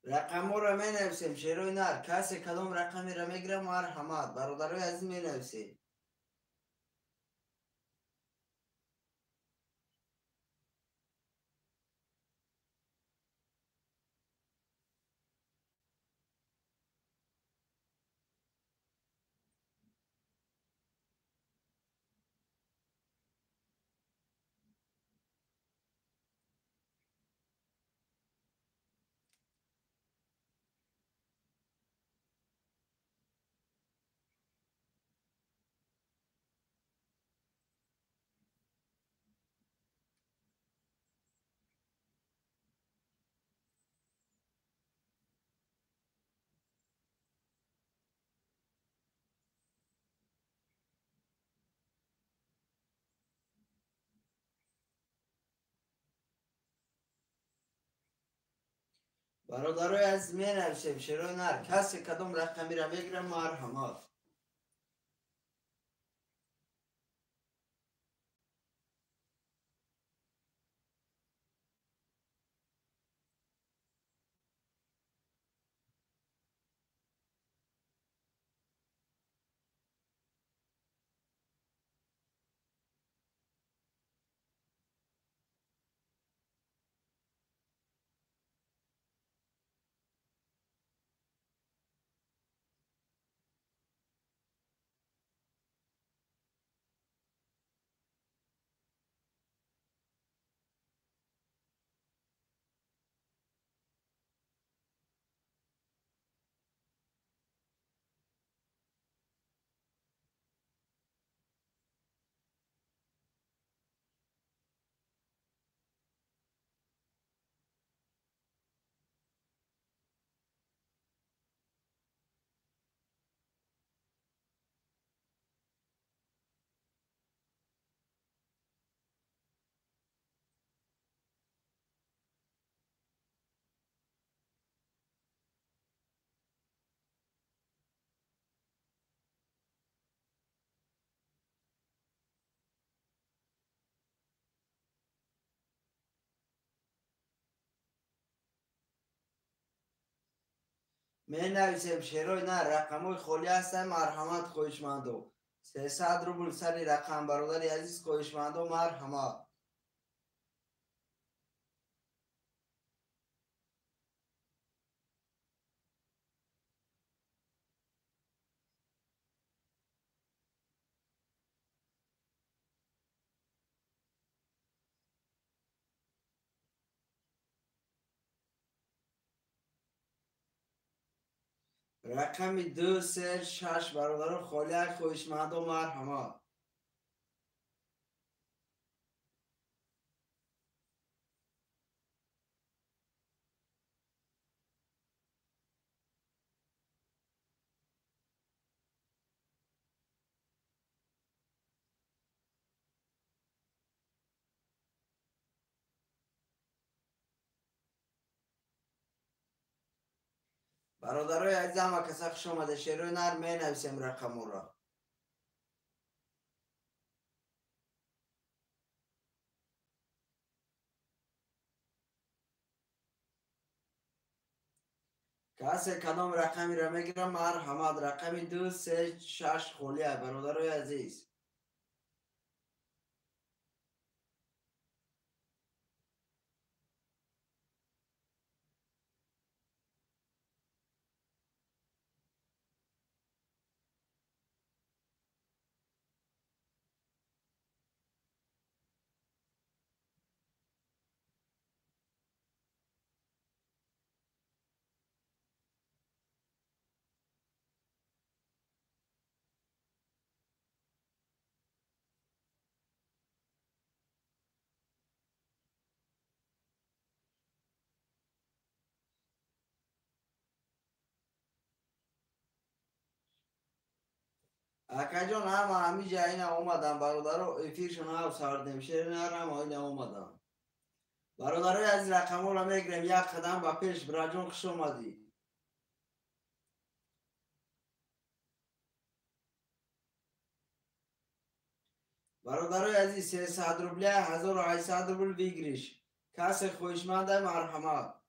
A: رقم ها رو می نویسیم. شیروی نر کسی کدام رقمی رو میگیره مرحمت. برادرای عزیز می نویسیم. برادرای عزیز می نویسیم. شیروی نر کسی کدام رقمی رو میگیره مرحمت. می نویسیم شیروی نه رقموی خالی هستن مرحمت خویشمندو 300 روبل سری رقم برادر عزیز خویشمندو مرحمت رقم 236 برادر خالی خویشمندو مرحمت برادرای عزیزم و کسا خوش آمده شیروی نر می نویسیم رقمو را کسی کدام رقمی را میگیرم مرحمت رقمی 236 خالی برادرای عزیز اکا جان هم همی جا این اومدم برادر افیرشون هم ساردیم شیر نرم این اومدم برادرای از رقم را میگیریم یک قدم با پیش برا جون خوش اومدی برادرای عزیز 300 روبله 1800 روبل بگیریش کسی خوشمنده مرحمت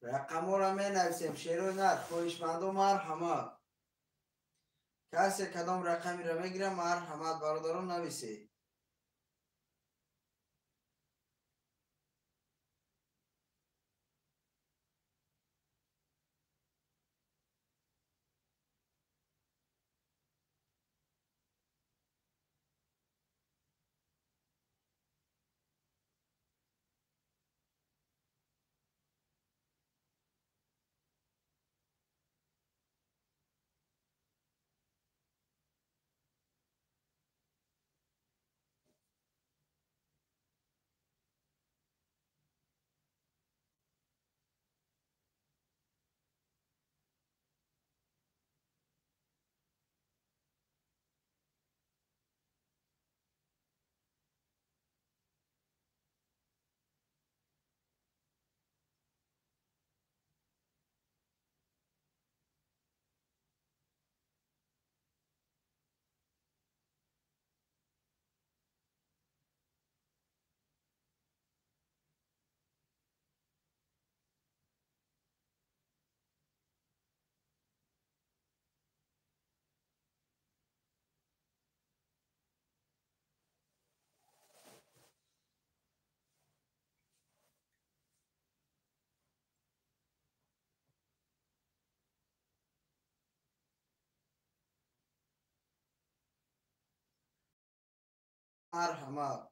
A: رقم را می نویسیم شیر و نر خوشمند و مرحمت کسی کدام رقمی را میگیرم مرحمت برادران نویسی مرحمت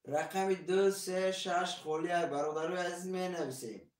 A: رقم 236 خالی برادرای عزیز می نویسیم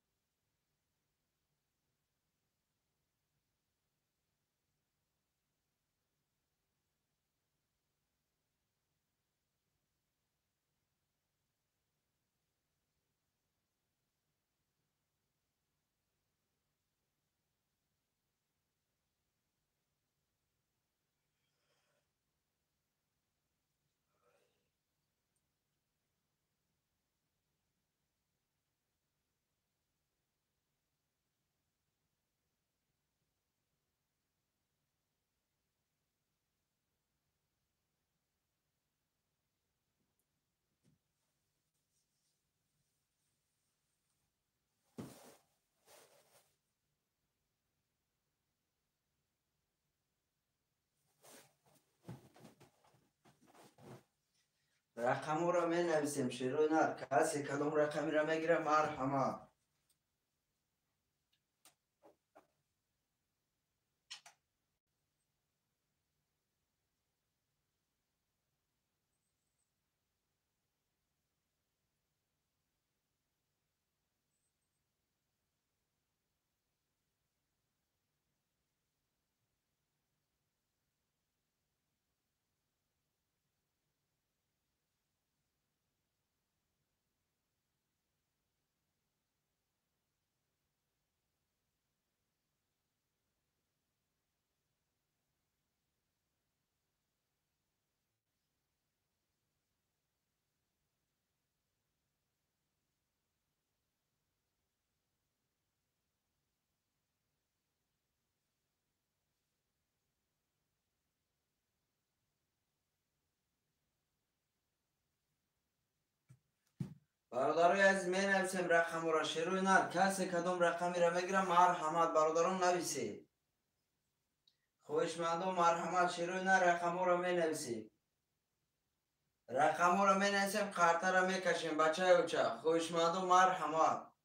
A: رقم را می نویسیم شروع نر کسی کدام رقمی را میگیره مرحمت. برادرای عزیز می نویسیم رقم را شروع نر کسی کدام رقمی را میگیره مرحمت. برادران نویسید. خوشمندو مرحمت شروع نر رقم را می نویسیم. رقم را می نویسیم کارت را میکشیم بچه اوچه. خوشمندو مرحمت.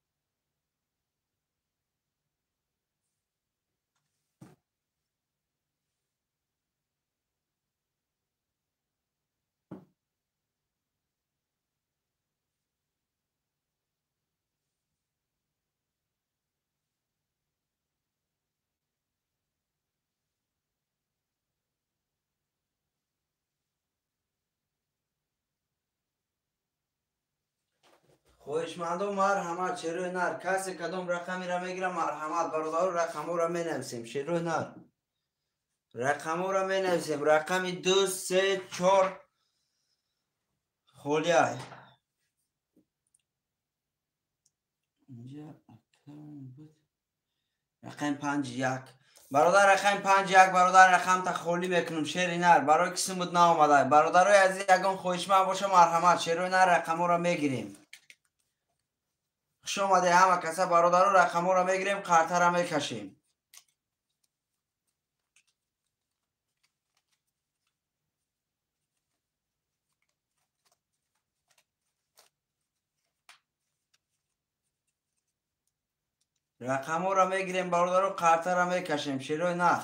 A: خوشمندو مرحمت شروع نر کسی کدام رقمی را میگیره مرحمت. برادر رقم را می نویسیم شروع نر رقم را می نویسیم. رقمی 2 3 4 خولیه رقم 5 1 برادر رقم 5 1 برادر رقم تا خالی میکنم شیر نر برای کسی بود نامده. برادرای عزیز یگان خوشمند باشه مرحمت شیر نر رقم را میگیریم. خوش آمده همه کسا برادر رقم را میگیریم کارت را میکشیم. رقم را میگیریم برادر کارت را میکشیم شیر نر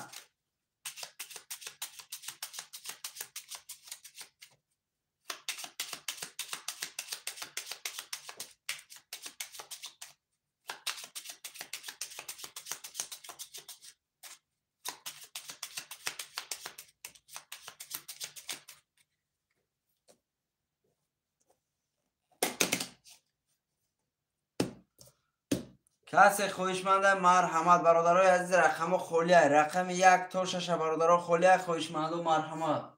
A: کسی خوشمنده مرحمت. برادرای عزیز رقم خولیه رقم 1 تا 6 برادر خولیه خوشمند و مرحمت.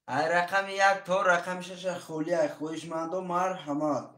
A: ای رقم 1 تا رقم 6 خولیه خوشمند و مرحمت.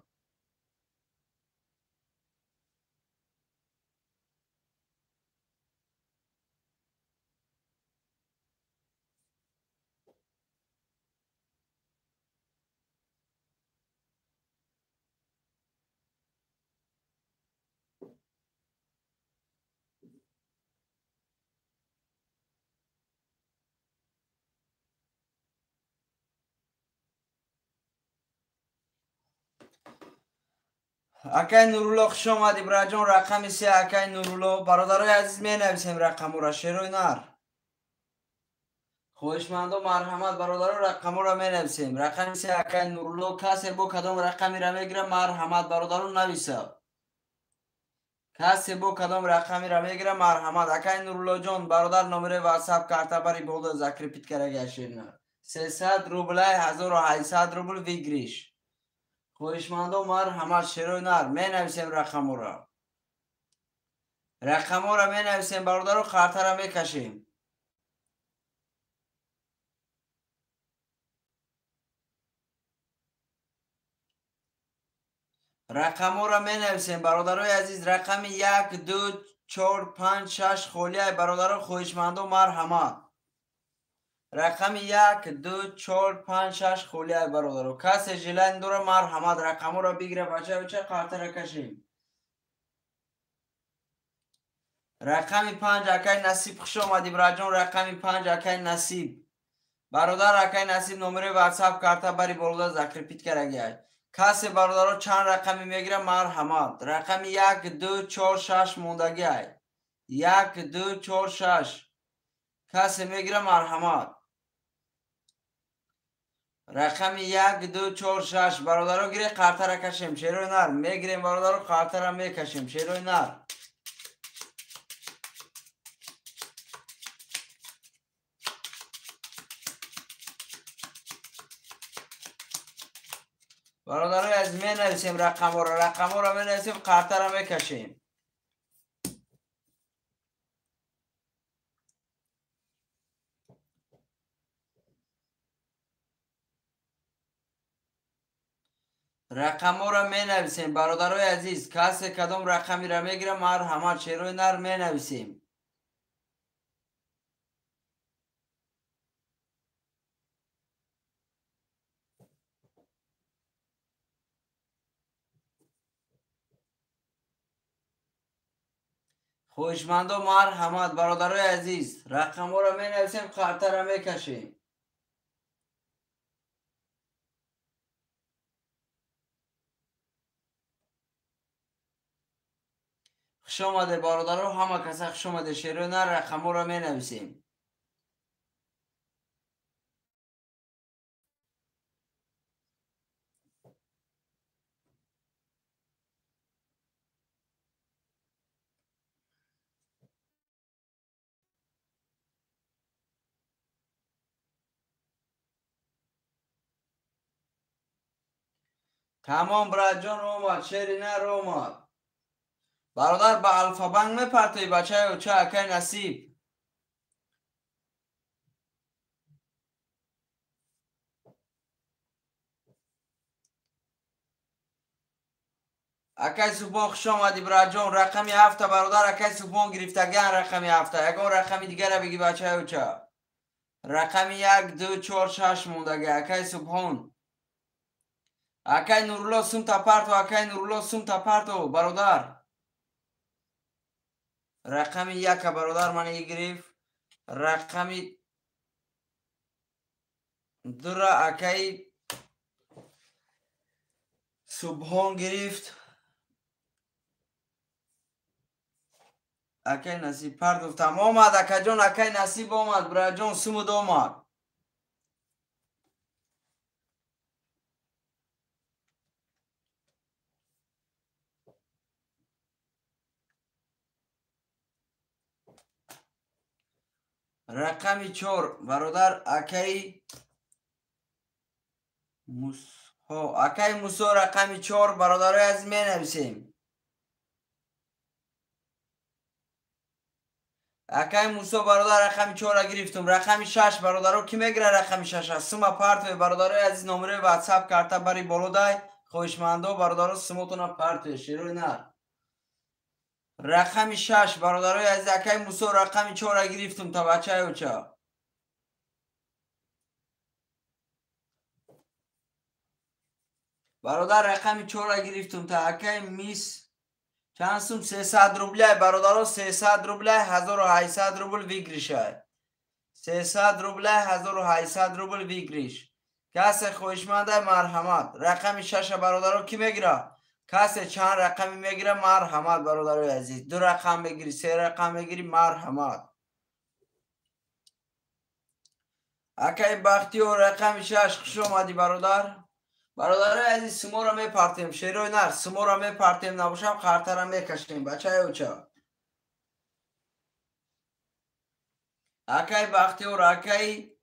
A: اکای نورالله خوش آمدی براجان رقم 3 اکای نورالله. برادرای عزیز می نویسیم رقم را شروع نر خوشمند و مرحمت. برادر رقم را می نویسیم رقم 3 اکای نورالله کسی بو کدام رقمی را میگیره مرحمت. برادران نویسه کسی بو کدام رقمی را میگیره مرحمت. اکای نورالله جان برادر نمره واتساپ کرده بری بوده ذکر پیت کرده گشتن 300 روبل 1800 روبل ویگریش. خوشمند و مرحمت شروع نر می نویسیم رقم را می نویسیم برادر و کارت را میکشیم. رقم را می نویسیم برادرای عزیز رقم 1 2 4 5 6 خولیه برادر خوشمند و مرحمت. رقم 1 2 4 5 6 خولیه برادر. کسی جلن دوره مرحمت رقم را بگیره بچه بچه قارت را کشیم. رقم 5 اکای نصیب خوش آمدی براجان. رقم 5 اکای نصیب برادر. اکای نصیب نمره واتساپ کارتا بری بالا ذکر پیت کرگی. کسی برادر چند رقمی میگیره مرحمت. رقم 1 2 4 6 موندگی های. 1 2 4 6 کسی میگیره مرحمت. رقم 1 2 4 6 برادر گیره قارتا را کشیم. شیروی نر میگیریم برادر قارتا را میکشیم. شیروی نر برادر از می نویسیم. رقم را می نویسیم. قارتا را میکشیم. رقم را می نویسیم برادرای عزیز. کسی کدام رقمی را میگیره مرحمت. شیروی نر می نویسیم. خوشمند و مرحمت برادرای عزیز. رقم را می نویسیم. قارتا را میکشیم. خوش آمده برادر همه کسی خوش آمده. شیروی نر رقم را می نویسیم. تمام برادجان اومد. شیری نر اومد. برادر به الفا بنک میپرتوی بچه چه اکای نصیب. اکای صبح خوش آمدی برادجان. رقمی 7 برادر اکای صبح گرفتگان. رقمی 7 یکان رقمی دیگر را بگی بچه چه. رقمی 1 2 4 6 موندگی اکای صبحون. اکای نورالله سوم تپرتو. اکای نورالله سوم تپرتو برادر. رقمی 1 برادر من گرفت. رقمی 2 را اکای صبحون گرفت. اکای نصیب پرداختم. آمد اکا جان. اکای نصیب آمد برای جان. سومد آمد. رقمی 4 برادر اکای اکای موسا. رقمی 4 برادرای از می نویسیم. اکای موسا برادر رقمی 4 را گرفتم. رقمی 6 برادرها کی میگیره؟ رقمی 6 است. سوم پرتوی برادرای عزیز نمره واتساپ کارتا بری بالا دای. خوشمندا برادرها سومتون پرتوی شیروی نه. رقمی 6 برادرای عزیز اکای موسا رقمی 4 را گرفتم تا بچه اوچا. برادر رقمی 4 را گرفتم تا اکای میس چند سوم 300 روبله برادرها. 300 روبله 1800 روبل ویگریشه. 300 روبله 1800 روبل ویگریش. کسی خوشمنده مرحمت. رقم 6 برادرها کی میگیره؟ کسی چند رقمی میگیره مرحمت برادرای عزیز. 2 رقم میگیری 3 رقم میگیری مرحمت. اکای بختی و رقم 6 خوش اومدی برادر. برادرای عزیز سمو را میپرتیم. شیروی نر سمو را میپرتیم نباشم قارتا را میکشیم بچه اوچا. اکای بختی و اکای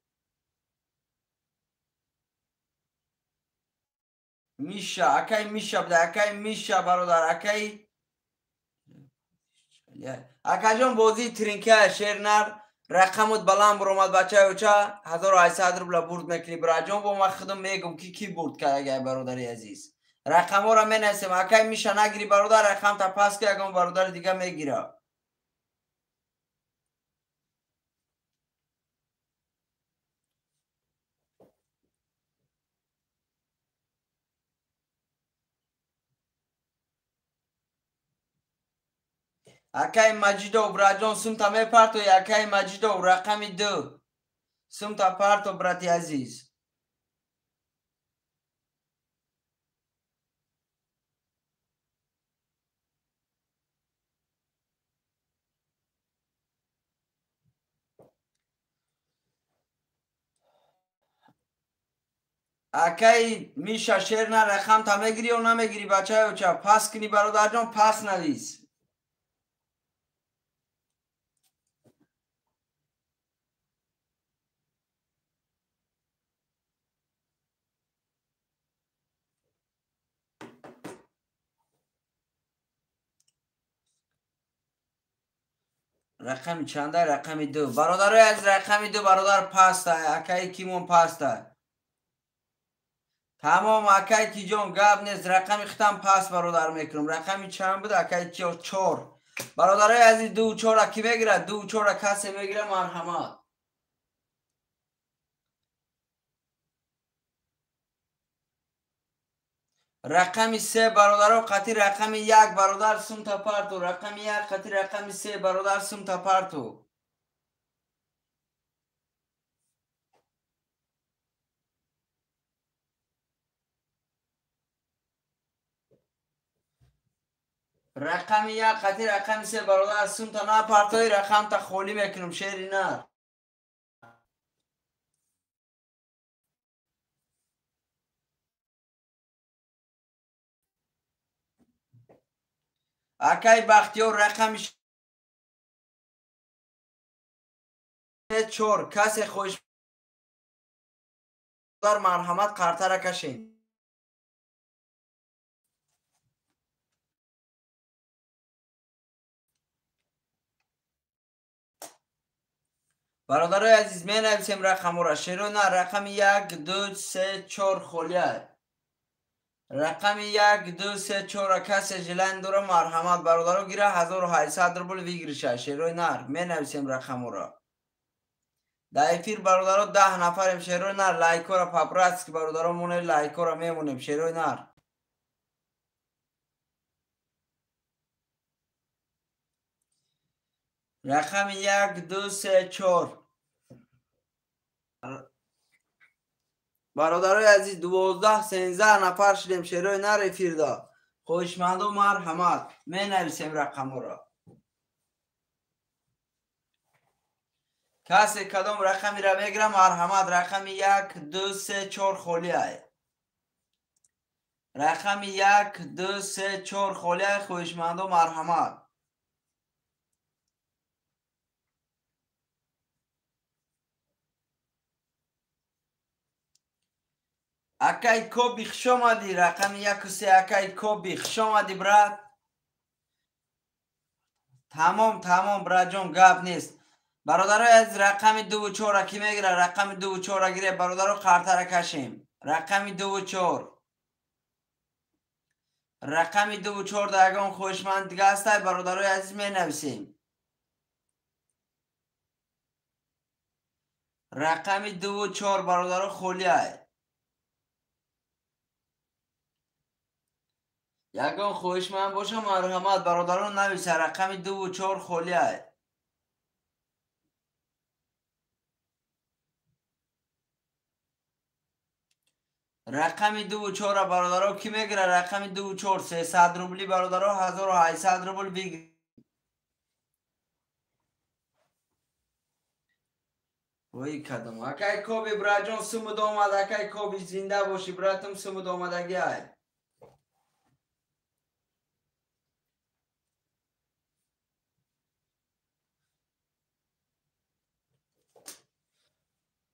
A: میشه. اکای میشه بده. اکای میشه برادر. اکای اکای جان بازی ترینکه شیر نر رقمت بلند برامد بچه اوچا. 1800 روبل برد میکنی برای جان. با ما خودم میگم کی برد که اگه برادری عزیز. رقم ها را می نسیم. اکای میشه نگیری برادر رقم تا پس که اگه برادر دیگه میگیره. акай Маҷидов браҷон сумта мепарто акай Маҷидов рақами 2 сумта парто брати азиз. акай Миша Шерна рақамта мегирӣ ё намегирӣ бачаёча? Пас кунӣ бародарҷон, пас навис. рақами чанда? рақами 2. бародарои азиз, рақами 2 бародар паста. акаи кимон паста. тамом акай киҷон, гап нест. рақами хитам паст бародар мекунам. рақами чанд буд акай? 4. бародарои азиз, 2 و 4 ки мегирад? 2 و 4 касе мегира? марҳамат. рақами 3 бародаро қатъи рақами 1 бародар сумта парту. рақами 1 қатъи рақами 3 бародар сумта парту. рақами 1 қатъи рақами 3 бародар сумта на партои рақамта холӣ мекунам. шери нар акай бахтиёр рақами 4. касе хоҳиш дар марҳамат қартара кашед. бародарои азиз, менависем рақаморо. шерои на рақами 1 2 3 4 холиай. рақами 1 2 3 4 касе жилайн дора? марҳамат. бародаро гира 1800 рубл вигириша. шерои нар менависем рақаморо. дар эфир бародаро 10 нафарем. шерои нар лайкора папратски бародаро монем, лайкора мемонем. шерои нар рақами 1 2 3 4. бародарои азиз 12 13 нафар шудем. шерои нар эфирда. хоҳишманду марҳамат. менависем рақаморо. касе кадом рақамиро мегирам? марҳамат. рақами 1 2 3 4 холиай. рақами 1 2 3 4 холиай. хоҳишманду марҳамат. акай коби хушомадӣ. рақами 1 و 3 акай коби хушомадӣ брат. тамом браҷон, гап нест. бародарои азиз, рақами 2 و 4 ки мегира? рақами 2 و 4 гире бародаро қартара кашем. рақами 2 و 4. рақами 2 و 4 да ягон хоҳишманд дига ҳастай бародарои азиз менависем. рақами 2 و 4 бародаро холиай. ягон хоҳишманд боша марҳамат бародарон нависа. рақами 2 و 4 холиай. рақами 2 و 4 бародаро ки мегира? рақами 2 و 4 300 рубли бародаро 1800 рубл бигир. вои кадом акай коби браҷон сумуд омад. акай коби зинда бошӣ братум, сумуд омадагиай.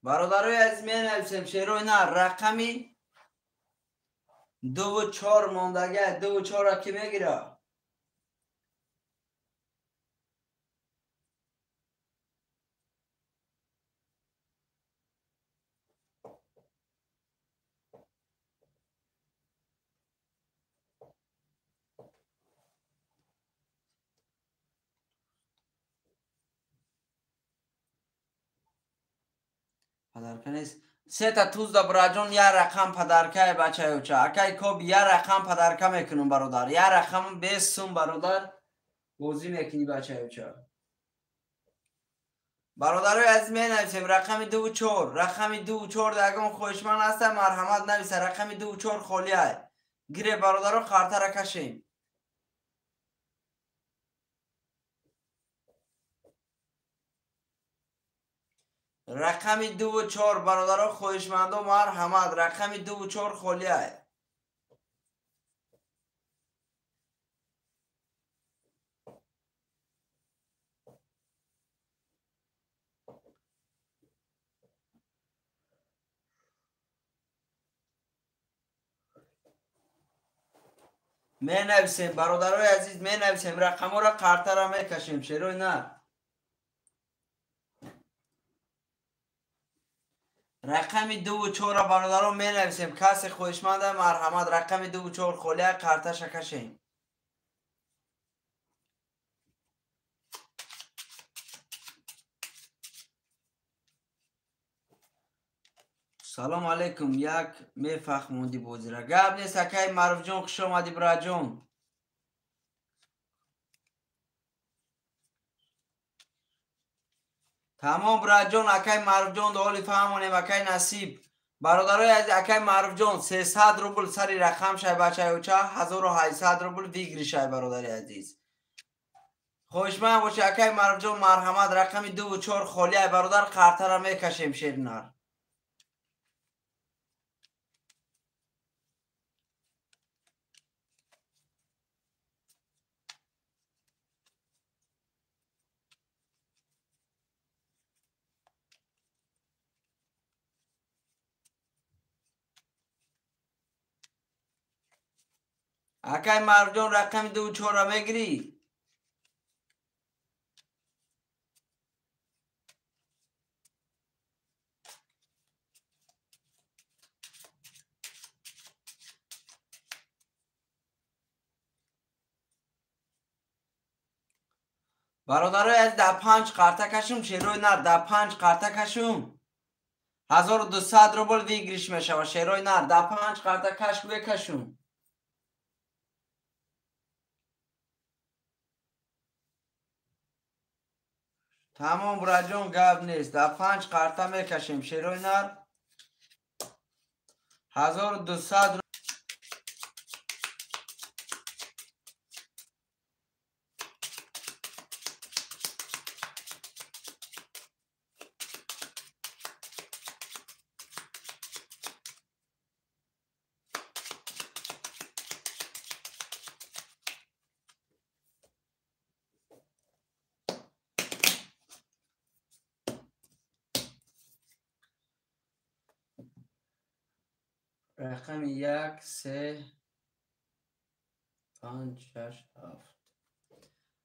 A: бародарои азиз, менависем. шерои нар рақами 2 و 4 мондагиай. 2 و 4 ки мегира? падарка нест. сета тузда браҷон я рақам падаркае бачаёча. акай коби я рақам падарка мекунам бародар. Я рақам 20 сум бародар. بازی میکنی بچه بچه برادرای عزیز می نویسیم رقم 2 و 4 رقم 2 و 4 دگم خوشمن هست مرحمت نویسه رقم 2 و 4 خالیه گیره برادرها خارطه را کشیم رقم 2 و 4 برادرها خوشمند و مرحمت رقم 2 و 4 خالیه می نویسیم برادرای عزیز می نویسیم رقم ها را قرطه را می کشیم چرا نه رقم 2 و 4 را برادران می نویسیم کسی خوشمند مرحمت رقم 2 و 4 خالیه قرطه شا کشیم سلام علیکم یک میفهموندی بازی را گپ نیست اکای معروف جان خوش آمدی برا جان تمام برا جان اکای معروف جان دوالی فهمونیم اکای نصیب برادرای از اکای معروف جان 300 روبل سری رقم شای بچه اوچه 1800 روبل دیگری شای برادر عزیز خوشمن باشه اکای معروف جان مرحمت رقم 2 و 4 خالیه برادر قرطه را میکشیم شیرینار اکای معروف جان رقم 2 و 4 را میگیری برادرای از ده 5 قرطه کشم شیروی نر ده 5 قرطه کشم 1200 روبل ویگریش میشه و شیروی نر ده 5 قرطه کش بکشم تمام برا جون گب نیست ده 5 قرطه میکشیم شیروی نر 1200 رقم 1 3 5 6 7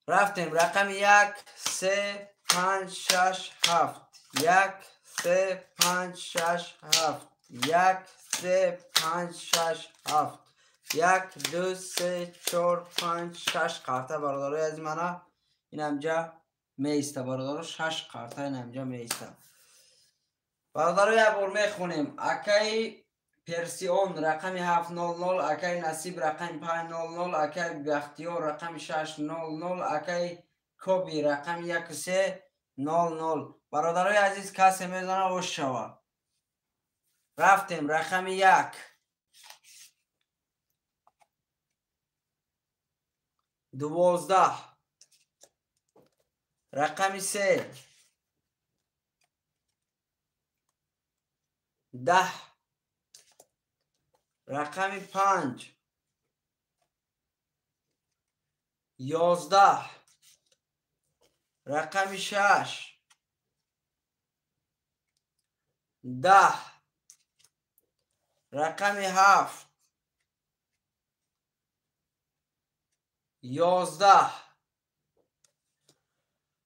A: رفتیم رقم 1 3 5 6 7 1 3 5 6 7 1 3 5 6 7 1 2 3 4 5 6 قرطه برادرای از منه این همجا میسته برادر 6 قرطه این همجا میسته برادرای یک بار میخونیم اکی پرسیون رقم 700 اکی نصیب رقم 500 اکی بختیار رقم 600 اکی کوبی رقم 1300 برادرای عزیز کسی میزنه وش شوه رفتیم رقم 1 12 رقم 3 10 رقم 5 11 رقم 6 10 رقم 7 11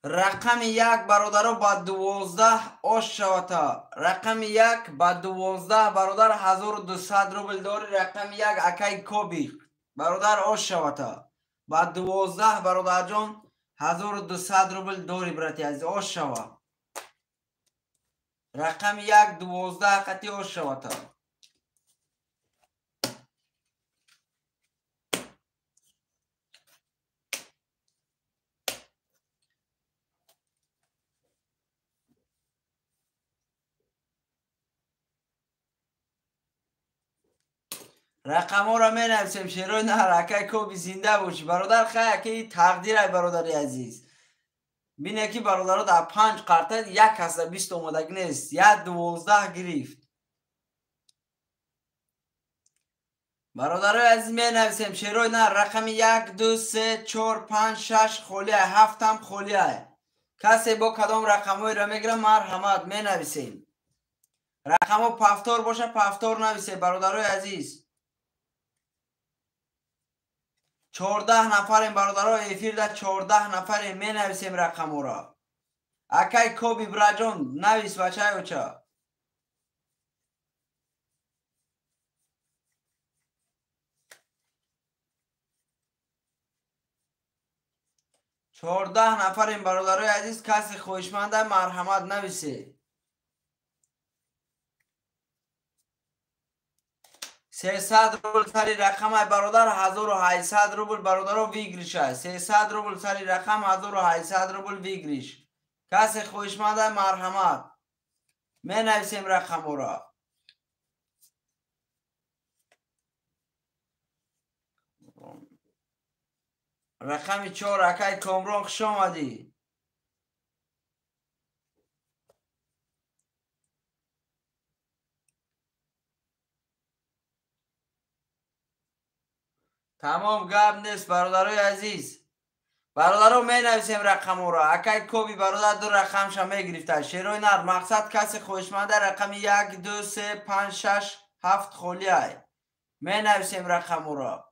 A: رقم 1 برادر با 12 آش شوتا رقم 1 با 12 برادر 1200 روبل داری رقم 1 اکی کوبی برادر آش شوتا با 12 برادر جان 1200 روبل داری براتی از آش شوا رقم 1 12 قطی آش شوتا رقم ها را می نویسیم شیروی نهر. اکای کوبی زنده باشی برادر. خیلی که تقدیر های برادری عزیز. بینه که برادر در 5 قرطه یک کس 20 اومدگی نیست، یک 12 گرفت. برادرای عزیز می نویسیم شیروی نه. رقم 1 2 3 4 5 6 خالی 7 هم خالی. کسی با کدام رقم‌های را میگیره مرحمت می نویسیم. رقم ها پفتار باشه پفتار نویسیم برادرای عزیز. 14 نفریم برادرای افیر در 14 نفریم می نویسیم رقم ها را. اکای کوبی براجون نویس بچه های بچه. 14 نفریم برادرای عزیز. کسی خوشمنده مرحمت نویسه. 300 روبل سری رقم برادر 1800 روبل برادر ویگریش. 300 روبل سری رقم 1800 روبل ویگریش. کسی خوشمنده مرحمت می نویسیم رقم را. رقم 4 اکای کامران خوش آمدی. تمام گپ نیست برادرای عزیز. برادرو می نویسیم رقم را. اکای کوبی برادر 2 رقمش می گرفته. شیروی نر مقصد کسی خوشمنده رقم 1 2 3 5 6 7 خالی های. می نویسیم رقم را.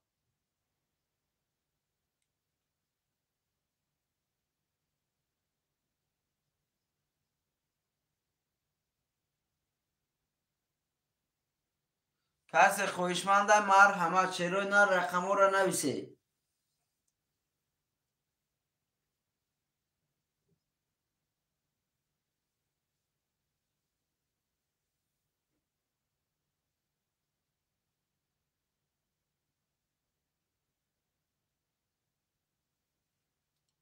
A: کسی خوشمنده مرحمت شیروی نر رقم را نویسه.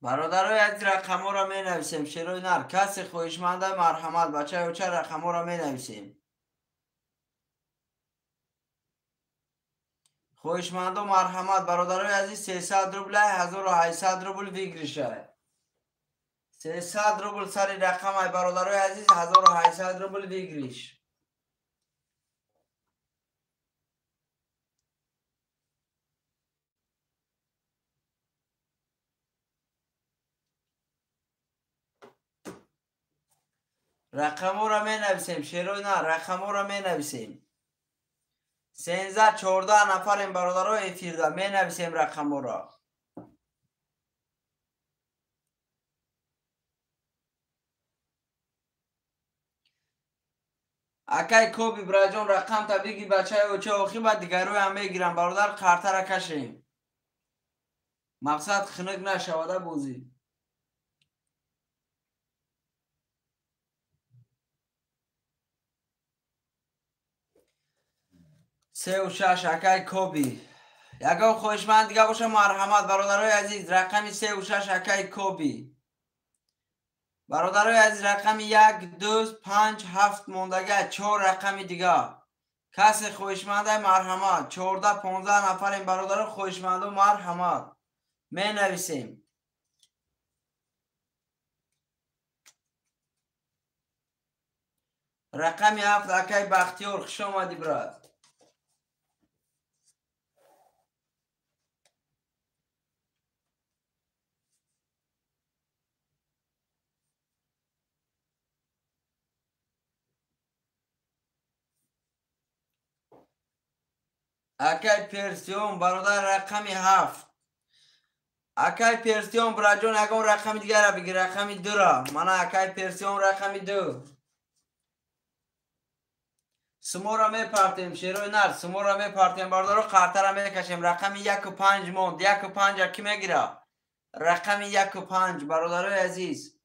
A: برادرای از رقم ها را می نویسیم شیروی نر. کسی خوشمنده مرحمت بچه های چه رقم ها را می نویسیم. خوشمند و مرحمت برادرای عزیز. 300 روبل 1800 روبل ویگریشه. 300 روبل سری رقم های برادرای عزیز 1800 روبل ویگریش. رقم ها را می نویسیم شیروی نه. رقم ها را می نویسیم. 13 14 نفریم برادرای افیرده می نویسیم رقم ها را. اکای کوبی براجون رقم تا بگی بچه های اوچه آخی باید دیگروی هم میگیرم برادر. قرطه را کشیم مقصد خنک نشوده بوزی. 3 و 6 اکای کوبی. یکا خوشمند دیگه باشه مرحمت برادرای عزیز. رقم 3 و 6 اکای کوبی. برادرای عزیز رقم 1 2 5 7 موندگه 4 رقم دیگه. کسی خوشمنده مرحمت. 14 15 نفریم برادر خوشمند و مرحمت می نویسیم. رقم 7 اکای بختیار خوش آمدی براد. اکای پرسیون برادر رقم 7. اکای پرسیون براجون اگه رقم دیگه را بگی. رقم 2 را من اکای پرسیون رقم 2. سمو را میپرتیم شیروی نر. سمو را میپرتیم برادر. قرطه را میکشیم. رقم 1 و 5 موند. 1 و 5 کی میگیره؟ رقم 1 و 5 برادرای عزیز.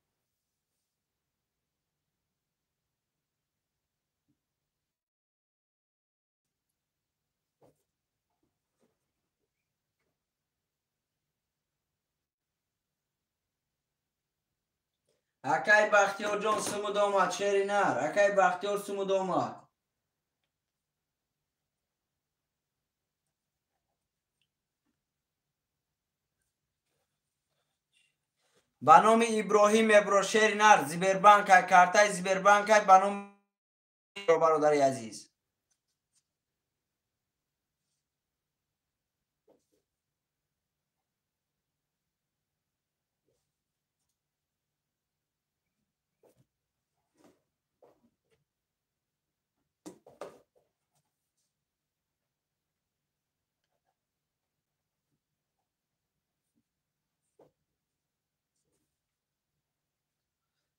A: اکای بختیار جان سمو دومد شیری نر. اکای بختیار سمو دومد. به نام ابراهیم ابروشیر نر زیبربانک کارتای زیبربانک به نام برادر عزیز.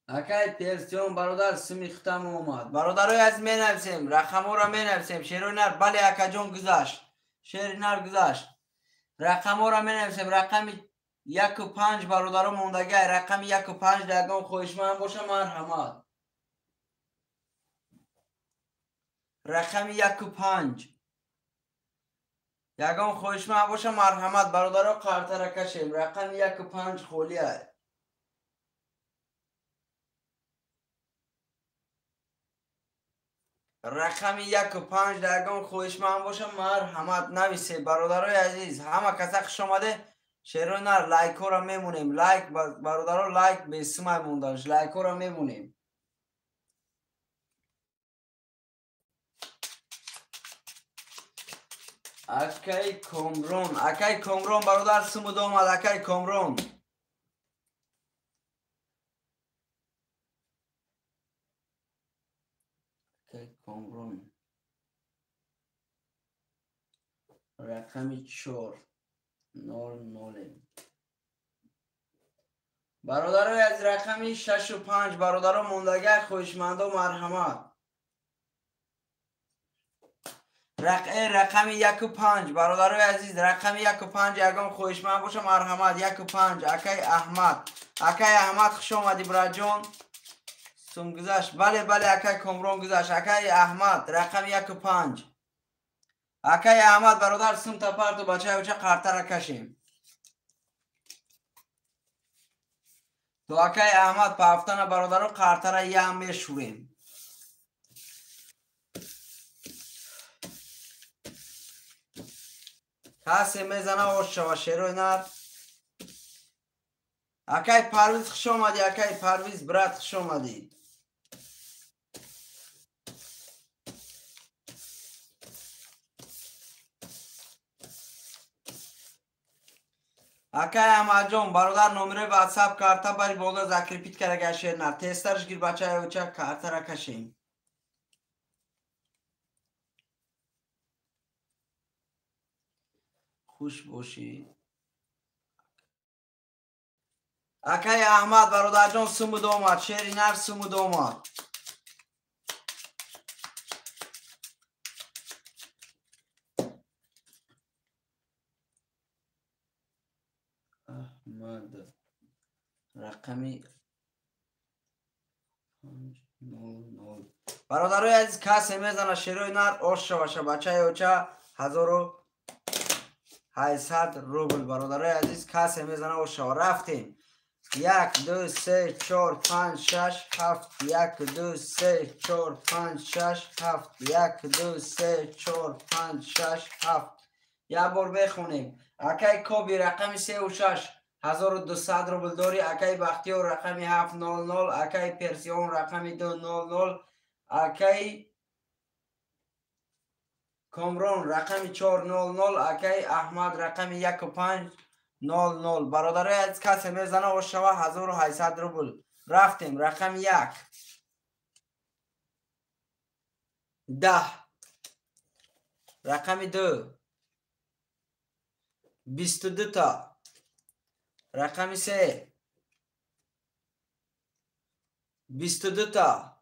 A: اکای پرسیون برادر سمی ختم اومد. برادرای از می نویسیم رقم را می نویسیم. شیروی نر بله اکا جون گذاشت. شیر نر گذاشت. رقم را می نویسیم. رقم 1 و 5 برادر موندگی. رقم 1 و 5 دگم خوشمند باشه مرحمت. رقم 1 و 5 یگم خوشمند باشه مرحمت. برادر قرطه را کشیم. رقم 1 و 5 خولیه. رقم 1 و 5 درگام خوشمند باشه مرحمت نویسه. برادرای عزیز همه کسا خوش آمده. شیرو نر لایک ها را میمونیم. لایک برادرها لایک به اسم موندنش. لایک ها را میمونیم. اکای کامرون. اکای کامرون برادر سمود آمد. اکای کامرون. اکای کامرون. رقم 4 0 برادرای از رقم 6 و 5 برادرها موندگی خوشمند و مرحمت. رقم 1 و 5 برادرای عزیز رقم 1 و 5 یگم خوشمند باشه مرحمت. 1 و 5 اکای احمد. اکای احمد خوش آمدی برا جون. سوم گذاشت. بله بله اکای کامرون گذاشت. اکای احمد رقم 1 و 5 اکای احمد برادر سوم تا پرت و بچه و چه قرطه را کشیم. تو اکای احمد پا هفتن برادر و قرطه را یه هم میشوریم. کسی میزنه اوش شوا شیروی نر. اکای پرویز خوش آمدی. اکای پرویز برات خوش آمدی. اکای احمد جون برادر نمره واتساپ کارتا بری بالا ذکر پیت کرده شیر نر. تسترش گیر بچه های اوچه کارتا را کشیم. خوش باشی. اکای احمد برادر جان سمود آمد. شیری نر سمود آمد. احمد رقمی 500 برادرای عزیز کسی میزنه شیروی نر آش شوشه بچه اوچه 1800 روبل. برادرای عزیز کسی میزنه آش شوشه. رفتیم 1 2 3 4 5 6 7 1 2 3 4 5 6 7 1 2 3 4 5 6 7 یک بار بخونیم. اکای کوبی رقم 3 و 6 1200 روبل داری. اکای بختیار رقم 700 اکای پرسیون رقم 200 اکای کامرون رقم 400 اکای احمد رقم 1 و 5 00 برادرای از کسی میزنه و شوا 1800 روبل. رفتیم رقم 1 10 رقم 2 22 تا رقم 3 22 تا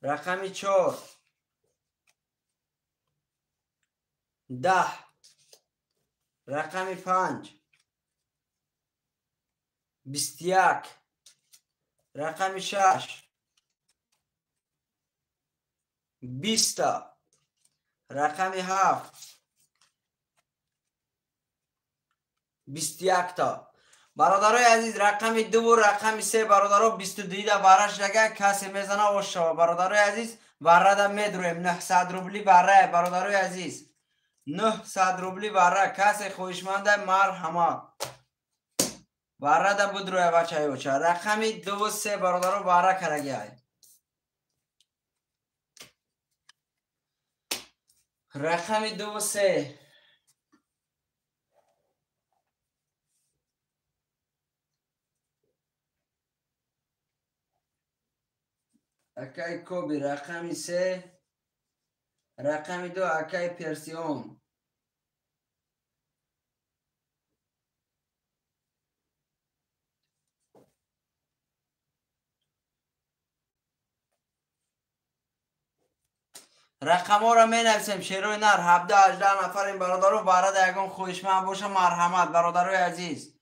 A: رقم 4 10 رقم 5 21 رقم 6 20 تا رقم 7 21 تا برادرای عزیز رقم 2 و رقم 3 برادرها 22 تا برش دیگه کسی میزنه و شما برادرای عزیز بره دا میدرویم 900 روبلی بره. برادرای عزیز 900 روبلی بره. کسی خوشمنده مرحمت. باره ده بود روی بچه اوچه. رقمی 2 و 3 برادر باره کرگی های. رقمی 2 و 3 اکای کوبی. رقمی 3 رقمی 2 اکای پرسیون. رقم ها را می نویسیم شیروی نر 17 18 نفر این برادر باره ده یکم خویشمند باشه مرحمت برادرای عزیز.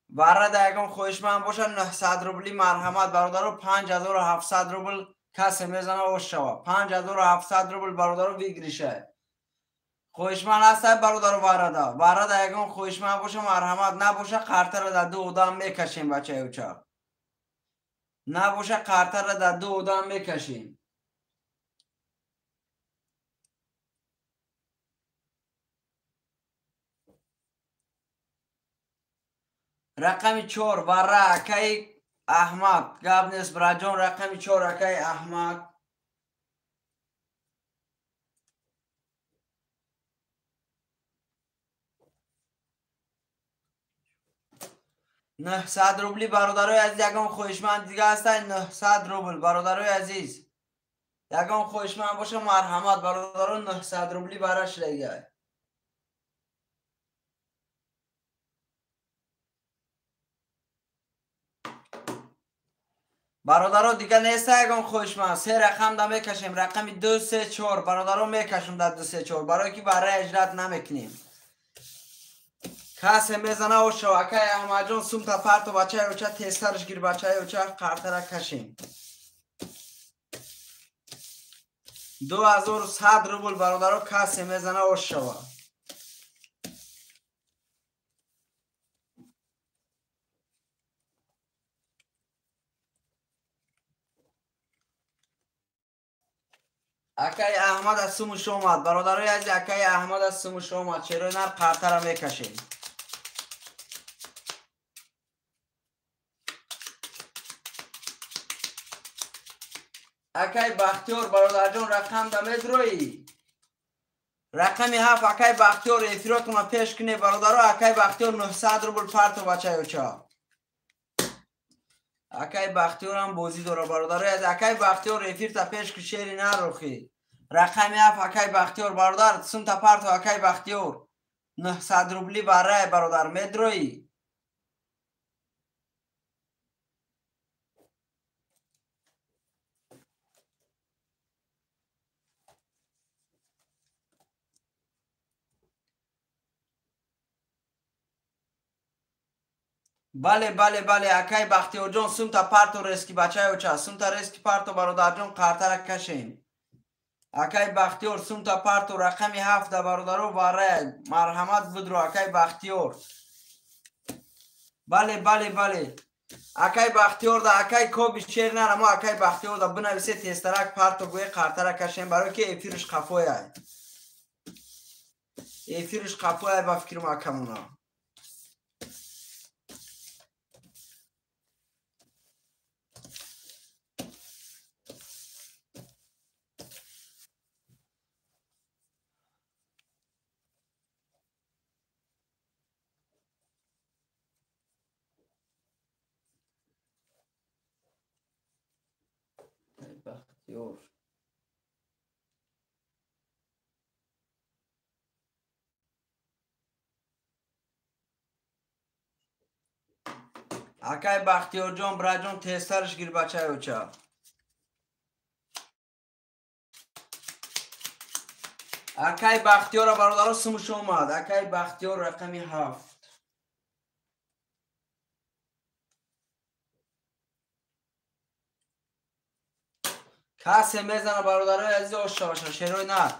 A: باره ده یکم خویشمند باشه 900 روبلی مرحمت برادر 5700 روبل کسی میزنه و شوا 5700 روبل برادر بگیریشه. خویشمند هست برادر باره ده یکم خویشمند باشه مرحمت نباشه قرطه را در 2 دام میکشیم بچه اوچه. نباشه قرطه را در 2 دام میکشیم. رقم 4 بره اکای احمد گاب نیست براجان. رقم 4 اکای احمد. نه 100 روبلی برادرای عزیز یکم خویشمند دیگه هستن. 900 روبل برادرای عزیز یکم خویشمند باشه مرحمت برادران 900 روبلی براش دیگه. برادرها دیگه نیست یکم خویشمند. 3 رقم دا میکشیم. رقمی 2 3 4 برادرها میکشیم در 2 3 4 برای که برای اجرت نمیکنیم. کسی میزنه و شوکه احمد جان سوم تا پرت و بچه اوچه تیسترش گیر بچه اوچه قرطه را کشیم. 2100 روبل برادرها کسی میزنه و شوا. اکای احمد از سومش اومد برادرای از اکای احمد از سومش اومد. چرا نر قرطه را میکشیم. اکای بختیار برادر جان رقم دمید روی. رقمی 7 اکای بختیار افراد ما پیش کنی برادرها. اکای بختیار 900 روبل پرت و بچه اوچه. اکای بختیار هم بازی داره برادرای از اکای بختیار افیر تا پیش که شیری نروخی. رقمی 7 اکای بختیار برادر سوم تا پرت و اکای بختیار 900 روبلی برای برادر میدروی. بله بله بله اکای بختیار جان سوم تا پرت و ریسکی بچه اوچه. سوم تا ریسکی پرت و برادر جان قرطه را کشیم. اکای بختیار سوم تا پرت و رقمی 7 برادرو برای مرحمت بود رو اکای بختیار. بله بله بله اکای بختیار دا اکای کوبی شیر نره ما اکای بختیار دا بنویسه تیسترک پرت و گوی قرطه را کشیم برای که ایفیرش قفوی های. ایفیرش قفوی های با فکر ما کمونا. بختیار اکای بختیار جان برای جان تیسترش گیر بچه اوچه. اکای بختیار برادر سمش اومد. اکای بختیار رقمی 7 کسی میزنه برادرای عزیز آشا شیروی نه.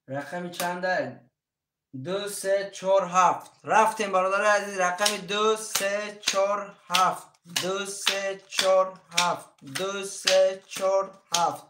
A: رقمی چنده؟ 2 3 4 7 رفتیم برادر عزیز. رقم 2 3 4 7 2 3 4 7 2 3 4 7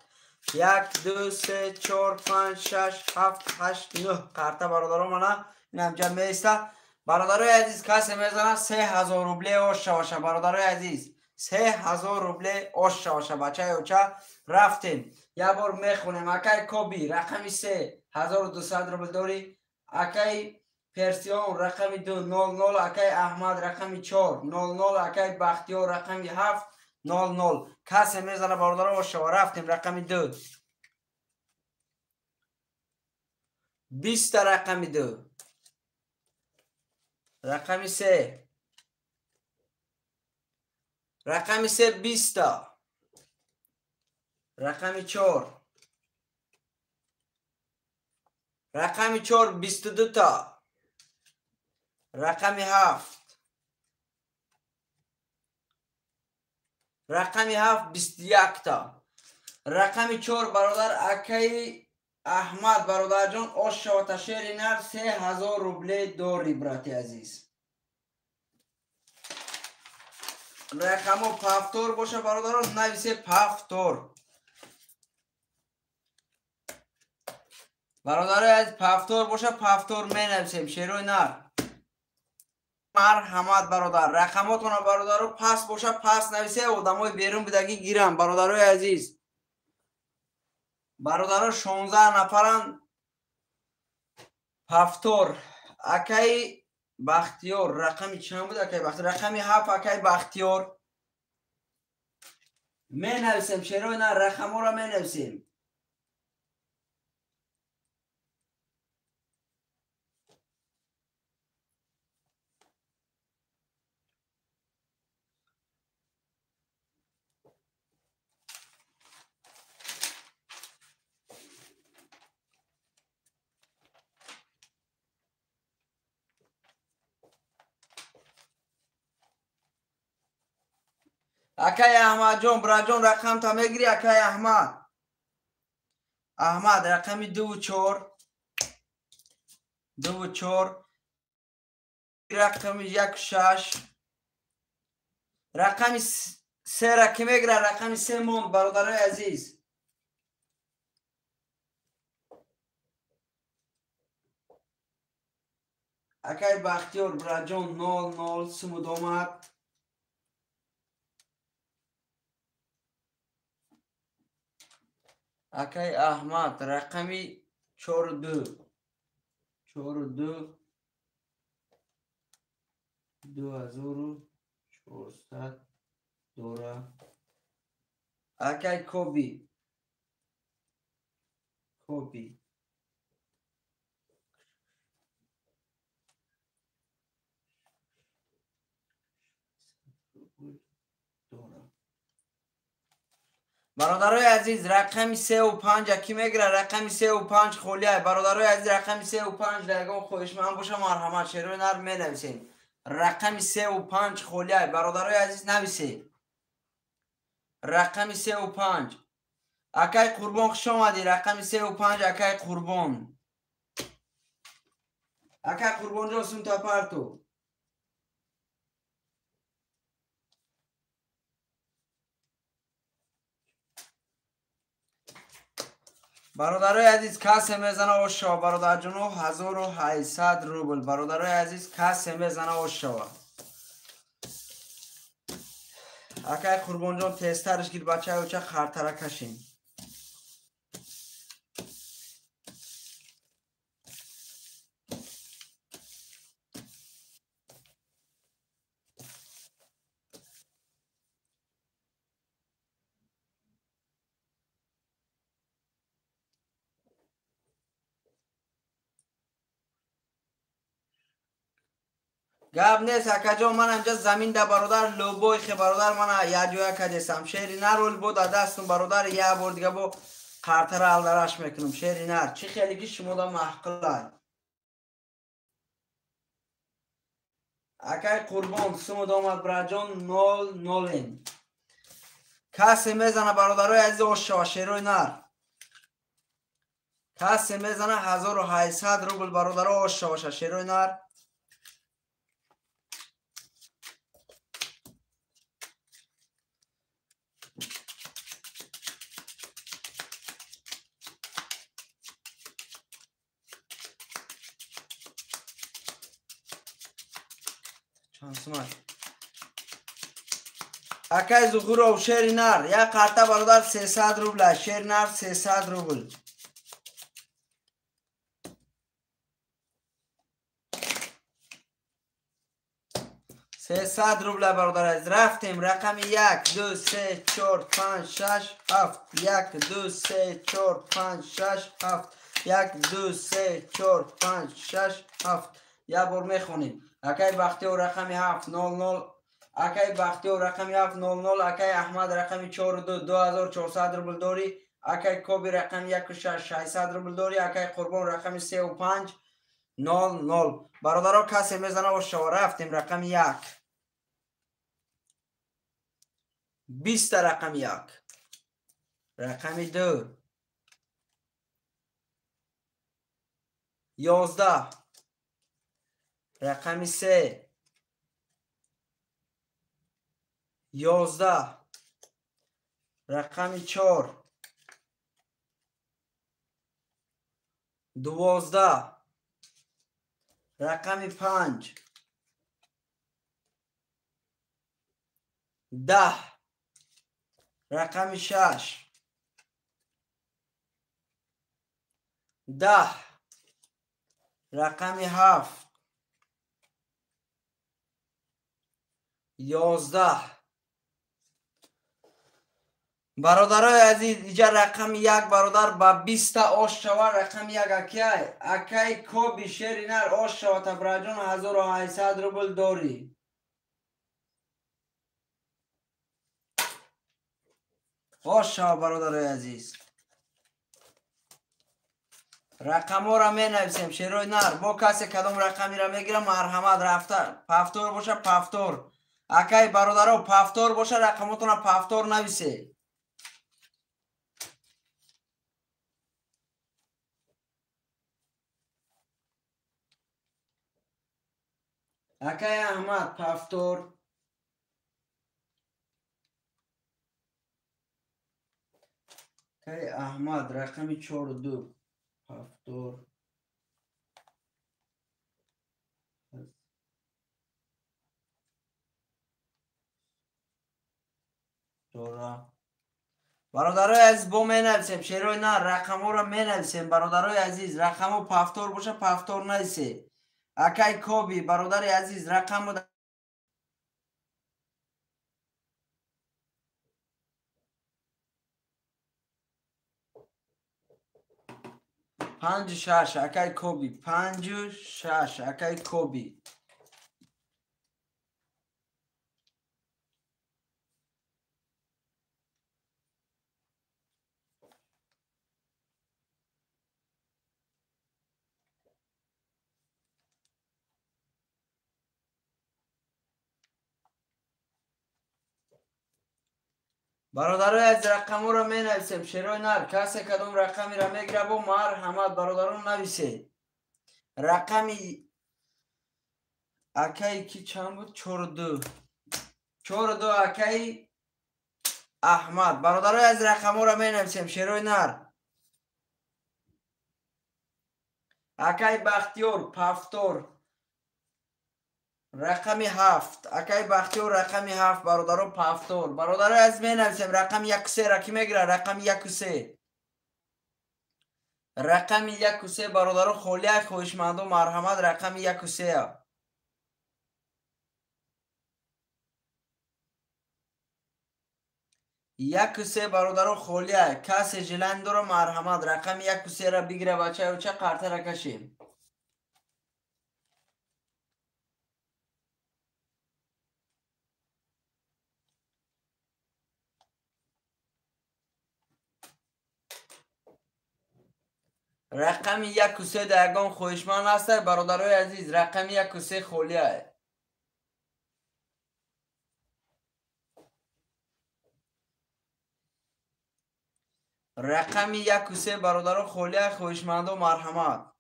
A: 1 2 3 4 5 6 7 8 9 کارتا برادران منه اینم جمع میسته. برادرای عزیز کسی میزنه 3000 روبله آش باشه. برادرای عزیز 3000 روبله آش باشه. بچه اوچه رفتیم. یه بار میخونیم. اکای کوبی رقم 3 1200 روبل داری. اکای پرسیون رقم 2 00. اکای احمد رقم 4 00. اکای بختیار رقم 7 00. کسی میزنه برادران آش رفتیم. رقم 2 20 رقم 2 رقم 3 رقم 3 20 رقم 4 رقم 4 22 تا رقم 7 رقم 7 21 تا رقم 4 برادر اکای احمد برادر جان آش و تشیر نر 3000 روبله داری براتی عزیز. رقم پفتور باشه برادران نویسه پفتور. برادر از پفتور باشه پفتور می نویسیم شیروی نر. مرحمت برادر. رقماتون برادر پس باشه پس نویسه آدمای بیرون بدگی گیرم. برادرای عزیز برادر 16 نفرن. پفتور اکای بختیار رقمی چند بود؟ اکای بختیار رقمی 7 اکای بختیار می نویسیم شیروی نر. رقم ها را می نویسیم. اکای احمد جون براجون رقم تا میگیری. اکای احمد رقمی 2 4 2 4 رقمی 1 6 رقمی 3 رقم میگیره. رقمی 3 موند برادرای عزیز. اکای بختیار براجون 0 0 سمود آمد. اکای احمد رقمی 4 2 4 2 2400 دوره. اکای کوبی برادرای عزیز رقم 3 و 5 کی میگیره. رقم 3 و 5 خولیه. برادرای عزیز رقم 3 و 5 درگاه خوش من باشه مرحمت شیروی نر می نویسیم. رقم 3 و 5 خولیه. برادرای عزیز نویسید. رقم 3 و 5 اکای قربان خوش آمدی. رقم 3 و 5 اکای قربان جان سون تا پرتو. برادرای عزیز کسی میزنه آشا. برادر جانو 1800 روبل. برادرای عزیز کسی میزنه آشا. اکای قربان جان تسترش گیر بچه های چه خرطره کشیم. گاب نیست اکا جان من اینجا زمین ده برادر لوبوی خی برادر من یا جویا کدیسم شیری نرول بود دستم برادر یه بار دیگه با خرطره الدرش میکنم. شیری نر چی خیلی شما دا محقلای. اکای قربان سمود آمد براجان 0 0 کسی میزنه برادرای عزیز آشا شیروی نر. کسی میزنه 1800 روبل برادر آش باشه. شیروی نر چانسمای اکای زغور و شیر نر یک قرطه برادر 300 روبل. شیر نر 300 روبل. 300 روبل برادر از رفتیم. رقم 1 2 3 4 5 6 7. 1 2 3 4 5 6 7. 1 2 3 4 5 6 7. یک بار میخونیم. اکای بختی و رقم 7 0 0. اکای بختی و رقم 7 0 0. اکای احمد رقم 4 2 2400 روبل داری. اکای کوبی رقم 1 6 600 روبل داری. اکای قربان رقم 3 و 5 0 0. برادرها کسی میزنه و شما رفتیم. رقم 1 20 رقم 1. رقم 2 11. رقم 3 11. رقم 4 12. رقم 5 10. رقم 6 10. رقم 7 11. برادرای عزیز اینجا رقم 1 برادر با 20 آش شوه. رقم 1 اکای کوبی شیر نر آش شوه تبراجون 1800 روبل داری. آش شوه برادرای عزیز. رقم ها را می نویسیم. شیروی نر با کسی کدام رقمی را میگیرم مرحمت رفته پفتور باشه پفتور. اکای برادرها پفتور باشه رقماتون پفتور نویسه. اکای احمد پفتور. اکای احمد رقم 42 پفتور. برادرای عزیز با می نویسیم. شیروی نر رقم ها را می نویسیم. برادرای عزیز رقم ها پفتور باشه پفتور نویسه. اکای کوبی برادر عزیز رقم 5 6. اکای کوبی 5 6. اکای کوبی. برادرای از رقم را می نویسیم. شیروی نر کسی کدوم رقمی را میگیره با مرحمت برادران نویسه. رقمی اکای کی چند بود؟ 42 42. اکای احمد. برادرای از رقم را می نویسیم. شیروی نر اکای بختیور پفتور رقمی 7. اکای بختیور رقمی 7 برادران پفتور. برادرای از می نویسیم. رقم 1 3 را کی میگیره؟ رقم 1 3. رقم 1 3 برادران خولیه خوشمندو مرحمت رقم 1 3. 1 3 برادران خولیه کسی جلند رو مرحمت رقم 1 3 را بگیره بچه و چه قرطه را کشیم. رقم 1 3 دگان خوشمند است برادرای عزیز. رقم 1 3 خولیه. رقم 1 و 3 برادران خولیای خویشمند و مرحمت.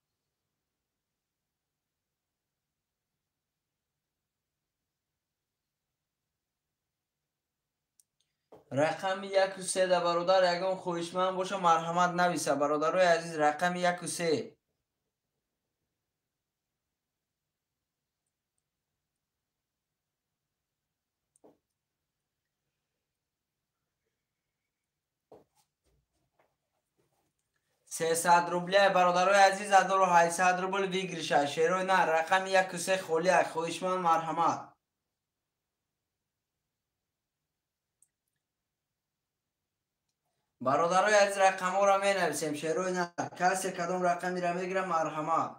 A: رقم 1 و 3 در برادر یگان خویشمند باشه مرحمت نویسه. برادرای عزیز رقم 1 و 3. سیصد روبله برادرای عزیز ادارو 800 روبل ویگریشه شیروی نه. رقم 1 و 3 خولیای خویشمند مرحمت. برادرای عزیز رقم ها را می نویسیم شیروی نه. کسی کدام رقمی را میگیره مرحمت.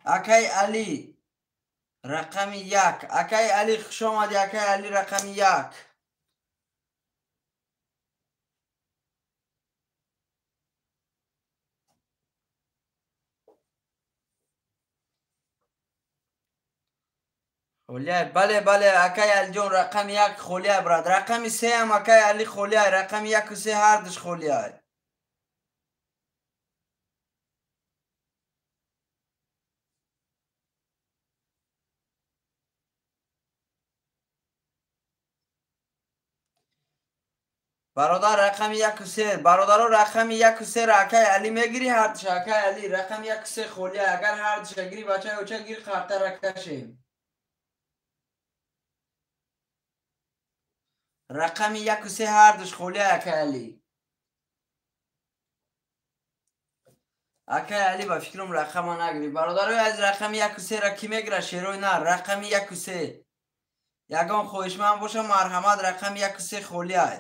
A: اکای علی رقم 1. اکای علی خوش آمدی. اکای علی رقم 1. خولیای بله بله اکای علی جون رقم 1 خولیای براد. رقم 3 هم اکای علی خولیای. رقم 1 و 3 هر دوش خولیای. برادر رقم 1 و 3 برادرها رقم 1 و 3 را اکای علی میگیری هر دوش. اکای علی رقم 1 و 3 خولیای. اگر هر دوش گیری بچه اوچه گیر خرطه را کشیم. رقم 1 و 3 هر دوش خولیای اکای علی. اکای علی با فکرم رقم ها نگیری. برادرای از رقم 1 و 3 را کی میگیره شیروی نه. رقم 1 و 3 یگان خویشمند باشه مرحمت. رقم 1 و 3 خولیای.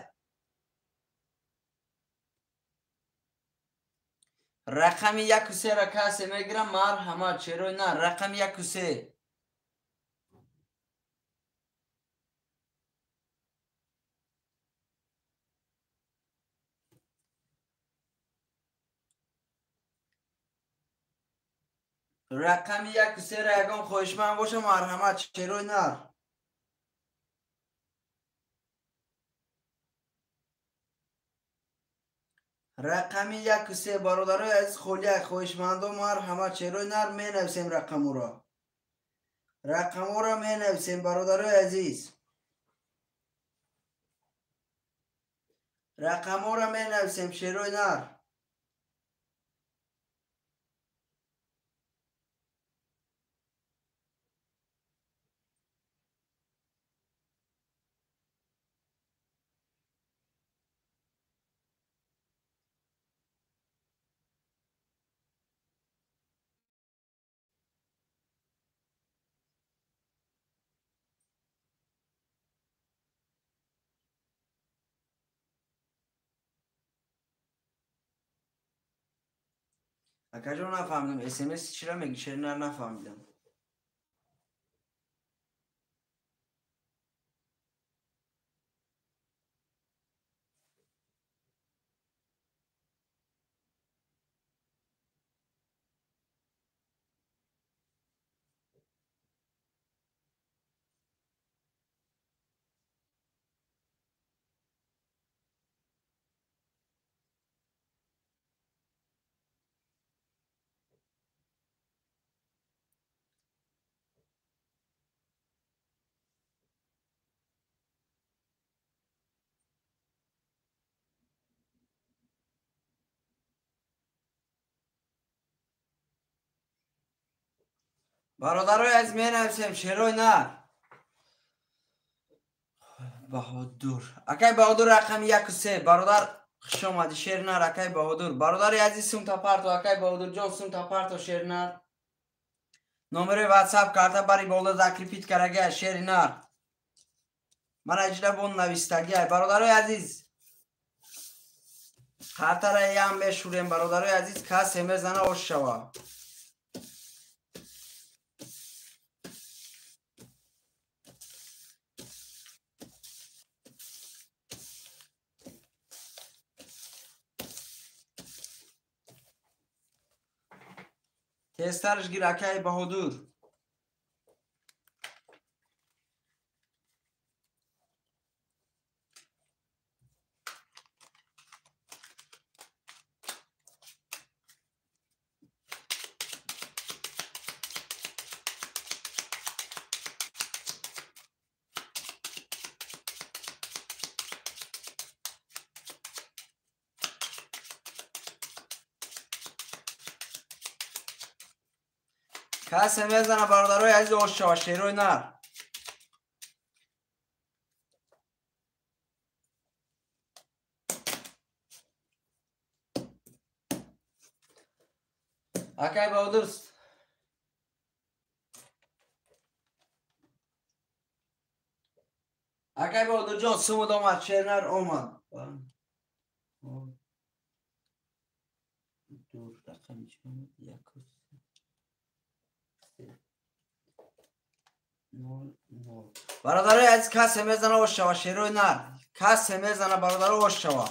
A: رقم 1 و 3 را کسی میگیره مرحمت شیروی نه. رقم 1 و 3 رقم 1 و 3 را یگان خویشمند باشه مرحمت شیروی نه. رقم 1 و 3 برادرای از خولیای خویشمند و مرحمت شیروی نر می نویسیم. رقم را می نویسیم برادرای عزیز. رقم را می نویسیم شیروی نر. اکا جان نفهمیدم اسمس چرا میگی شیروی نر نفهمیدم. برادرای از می نویسیم شیروی نر. بهادر اکای بهادر رقم 1 و 3 برادر خوش آمدی شیر نر. اکای بهادر برادر عزیز سوم تا پرتو. اکای بهادر جان سوم تا پرتو شیر نر. نمره واتساپ کرده بری بالا ذکر پیت کرده شیر نر. من اجله بون نویستگی های برادرای عزیز خطر هم بشوریم برادرای عزیز کسی میزنه اوش شوا تسترش گیر اکای بهادور کسی میزنه برادرای عزیز اوش شوا شیروی نر اکای بهادور اکای بهادور جان سمود آمد شیر نر آمد دور رقم چند یک برادرای عزیز کسی میزنه اوش شوا شیروی نر کسی میزنه برادر اوش شوا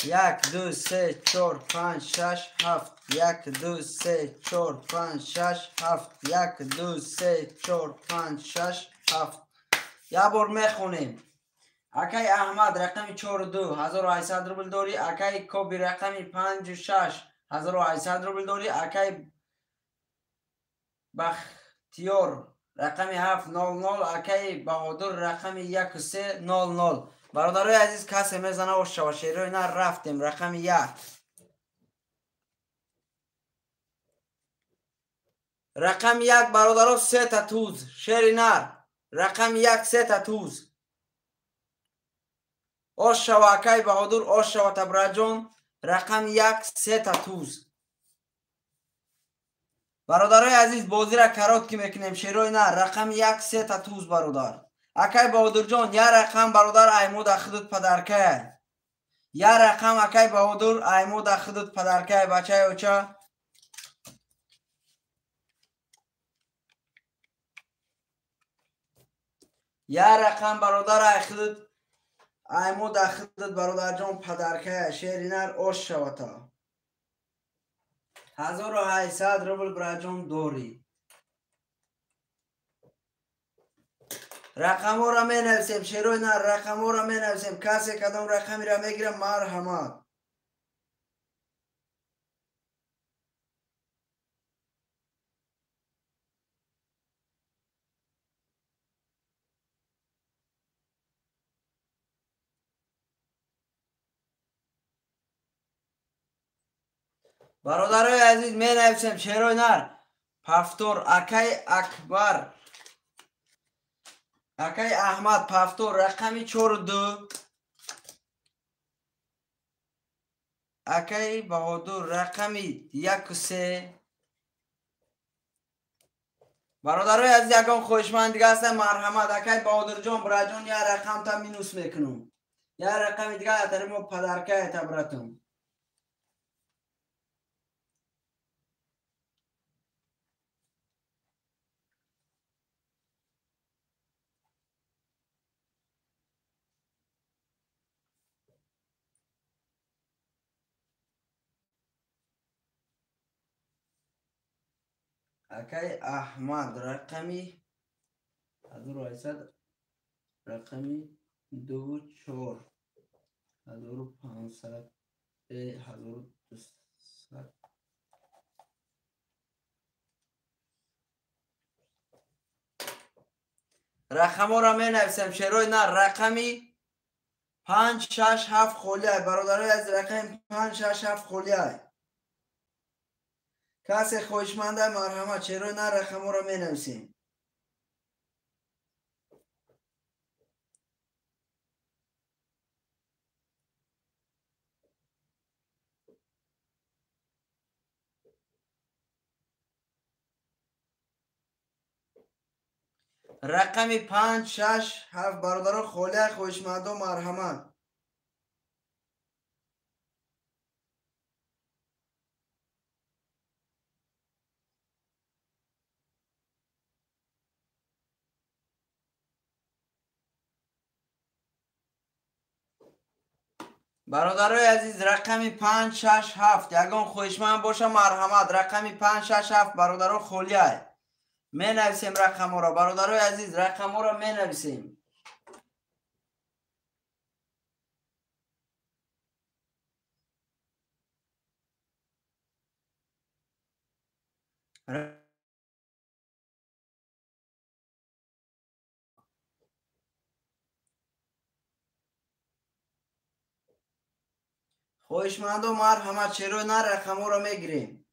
A: یک دو سه چهار پنج شش هفت یک دو سه چهار پنج شش هفت یک دو سه چهار پنج شش هفت یه بار میخونیم اکای احمد رقم 42 1800 روبل داری اکای کوبی رقم 56 1800 روبل داری اکای بختیار رقم 700 اکای بهادر رقم 1300 برادرای عزیز کسی میزنه و شواشیری اینا رفتیم رقم 1 رقم 1 برادرها 3 تا توز شیری نر رقم 1 3 تا توز آش شوا اکای بهادر آش شوا تبرجان رقم 1 3 تا توز برادرای عزیز بازی را کرات که میکنیم شیروی نه رقم 1 3 تا توز برادر اکای بهادر جان یا رقم برادر ایمود اخدود پدرکه یا رقم اکای بهادر ایمود اخدود پدرکه بچه اوچه یا رقم برادر اخدود ایمود اخدود برادر جان پدرکه شیرینر اوش شوتا 1800 روبل برجان دوری رقم ها را می نویسیم شیروی نه رقم ها را می نویسیم کسی کدام رقمی را میگیرم مرحمت برادرای عزیز می نویسیم شیروی نر پفتور اکای اکبر اکای احمد پفتور رقمی 42 اکای بهادر رقمی 13 برادرای عزیز یکم خوشمند دیگه هستن مرحمت اکای بهادر جان برجان یا رقم تا مینوس میکنم یا رقم دیگه اترمو پدرکه تبرتون اکای احمد رقمی 1800 رقمی 24 1500 1200 رقم ها را می نویسیم شیروی نه رقمی 567 خولیه برادرای از رقم 567 خولیه کسی خوشمنده مرحمت شیروی نه رقم ها را می نویسیم رقم 5 6 7 برادران خاله خوشمند و مرحمت. برادرای عزیز رقم 5 6 7 یگان خوشمند باشه مرحمت. رقم 5 6 7 برادران خاله می نویسیم رقم را. برادرای عزیز رقم را می نویسیم. خوشمند و مرحمت. چرا نه رقم را میگیریم.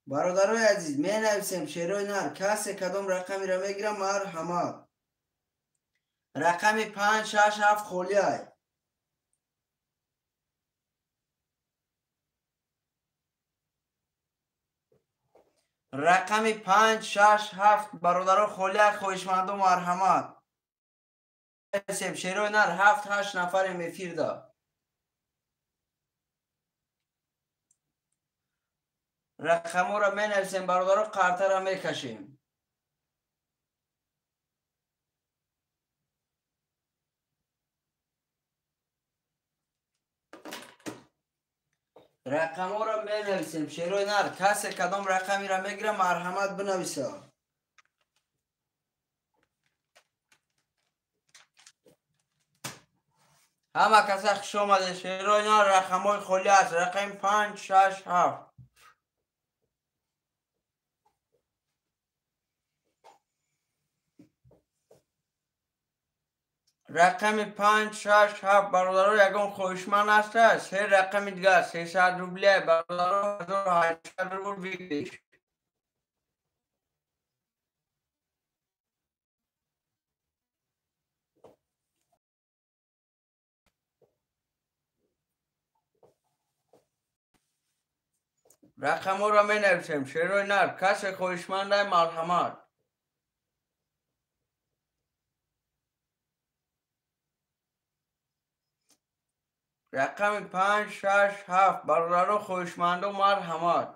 A: برادرای عزیز می نویسیم شیروی نر کسی کدام رقمی را میگیرم مرحمت. رقم 5 6 7 خالی. رقم 5 6 7 برادران خالی خوشمند و مرحمت. نویسیم شیروی نر 7 8 نفر میفیر دا. رقم را می نویسیم برادران قرطه را میکشیم. رقم را می نویسیم شیروی نر کسی کدام رقمی را میگیرم مرحمت بنویسه. همه کسی خوش آمده. شیروی نر رقم های خالی است. رقم 5 6 7 رقم 5 6 7 برادران یگان خوشمند است. سه رقم دیگه است. 300 روبله برادران 1800 روبل بگیرید. رقم را می نویسیم شیروی نر کسی خوشمند مرحمت. رقم 5 6 7 برادران خوشمند و مرحمت.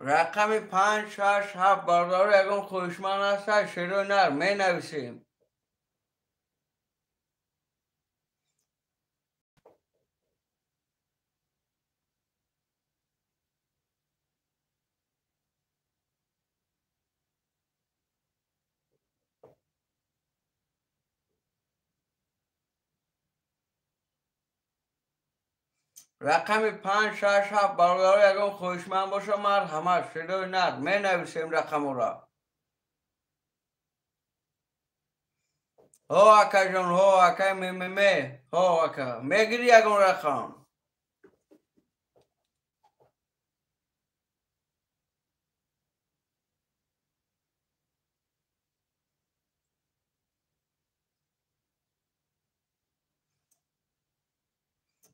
A: رقم 5 6 7 برادران یگان خوشمند است. شیروی نر می نویسیم. رقم 5 6 7 برادران یگان خوشمند باشه مرحمت. شیروی نر می نویسیم رقم را. هو اکا جان هو اکا می هو اکا میگیری یگان رقم.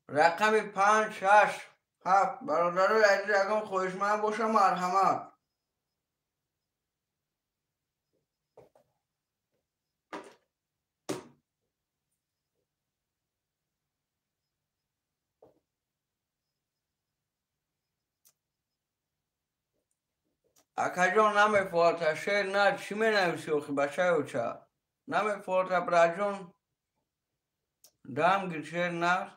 A: رقم 5 6 7 برادران عزیز یگان خوشمند باشه مرحمت. اکا جان نمیفوته شیر نه چی می نویسی اخی بچه او چه نمیفوته برا جان دم گیر شیر نه.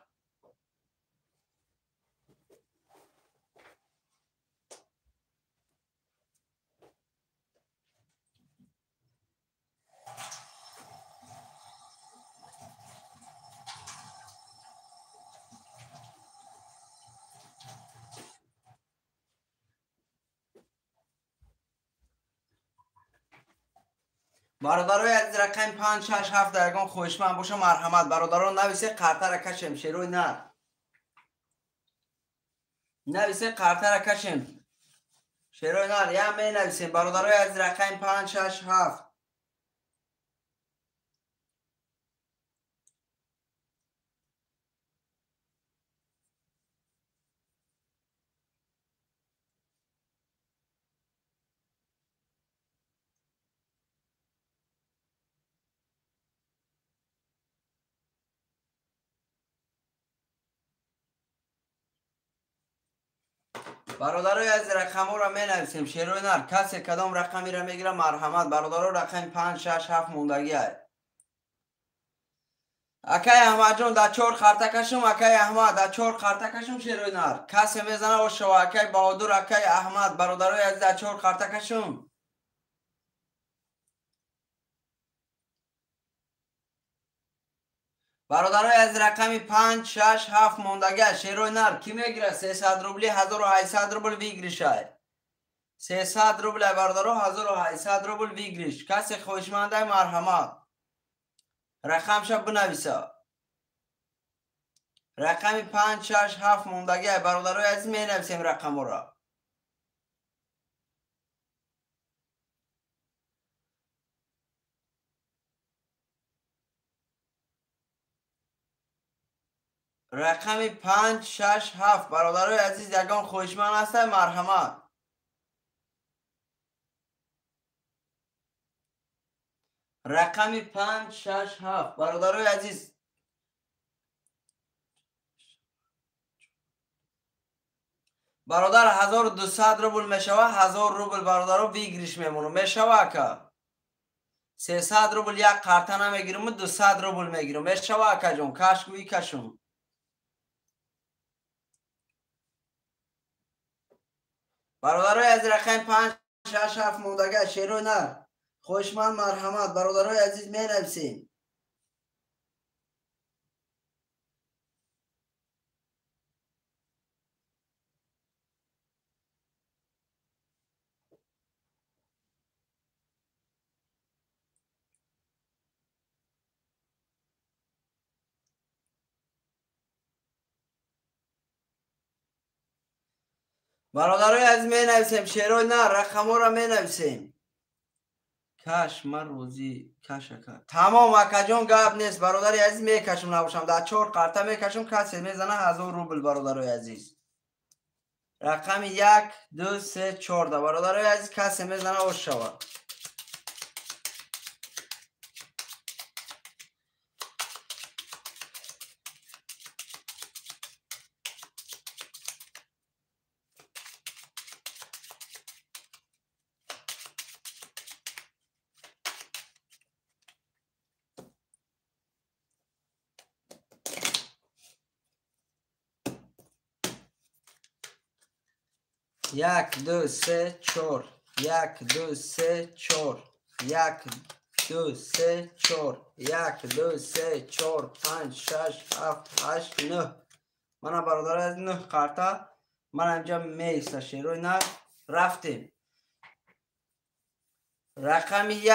A: برادرای از رقم 5 6 7 درگان خوشمند باشه مرحمت. برادران نویسه قرطه را کشیم شیروی نه. نویسه قرطه را کشیم شیروی نه. یا می نویسیم برادرای از رقم 5 6 7. برادرای از رقم را می نویسیم شیروی نه. کسی کدام رقمی را میگیره مرحمت. برادرای رقم 5 6 7 موندگی های. اکای احمد جون در 4 قرطه کشم. اکای احمد در 4 قرطه کشم شیروی نه. کسی میزنه و شو. اکای بهادر اکای احمد برادرای از در 4 قرطه کشم. برادرای از رقم 5 6 7 موندگی شیروی نر کی میگیره؟ 300 روبلی 1800 روبل ویگریشه. 300 روبل برادرو 1800 روبل ویگریش. کسی خوشمنده مرحمت. رقمش بنویسه. رقم 5 6 7 موندگی برادرای از می نویسیم رقم را. رقم 5 6 7 برادرای عزیز یگان خوشمند هست مرحمت. رقم 5 6 7 برادرای عزیز برادر 1200 روبل میشوه. 1000 روبل برادرو ویگریش میمونه میشوه که 300 روبل یک قرطه نمیگیرم 200 روبل میگیرم میشوه که جون کشگویی کشم. برادرای از رقم 5 6 7 موندگی شیروی نه خوشمند مرحمت. برادرای عزیز می نویسیم. برادرای عزیز می نویسیم شیروی نه رقم را می نویسیم. کش من روزی کش تمام اکا جون گپ نیست. برادر عزیز میکشم نباشم در 4 قرطه میکشم. کسی میزنه 1000 روبل برادرای عزیز. رقم 1 2 3 4 برادرای عزیز کسی میزنه و شود. یک دو سه چهار. یک دو سه چهار. یک دو سه چهار. یک دو سه چهار 5 6 7 8 9. من برادر از 9 قرطه من اینجا میسته شیروی نه رفتیم. رقم 1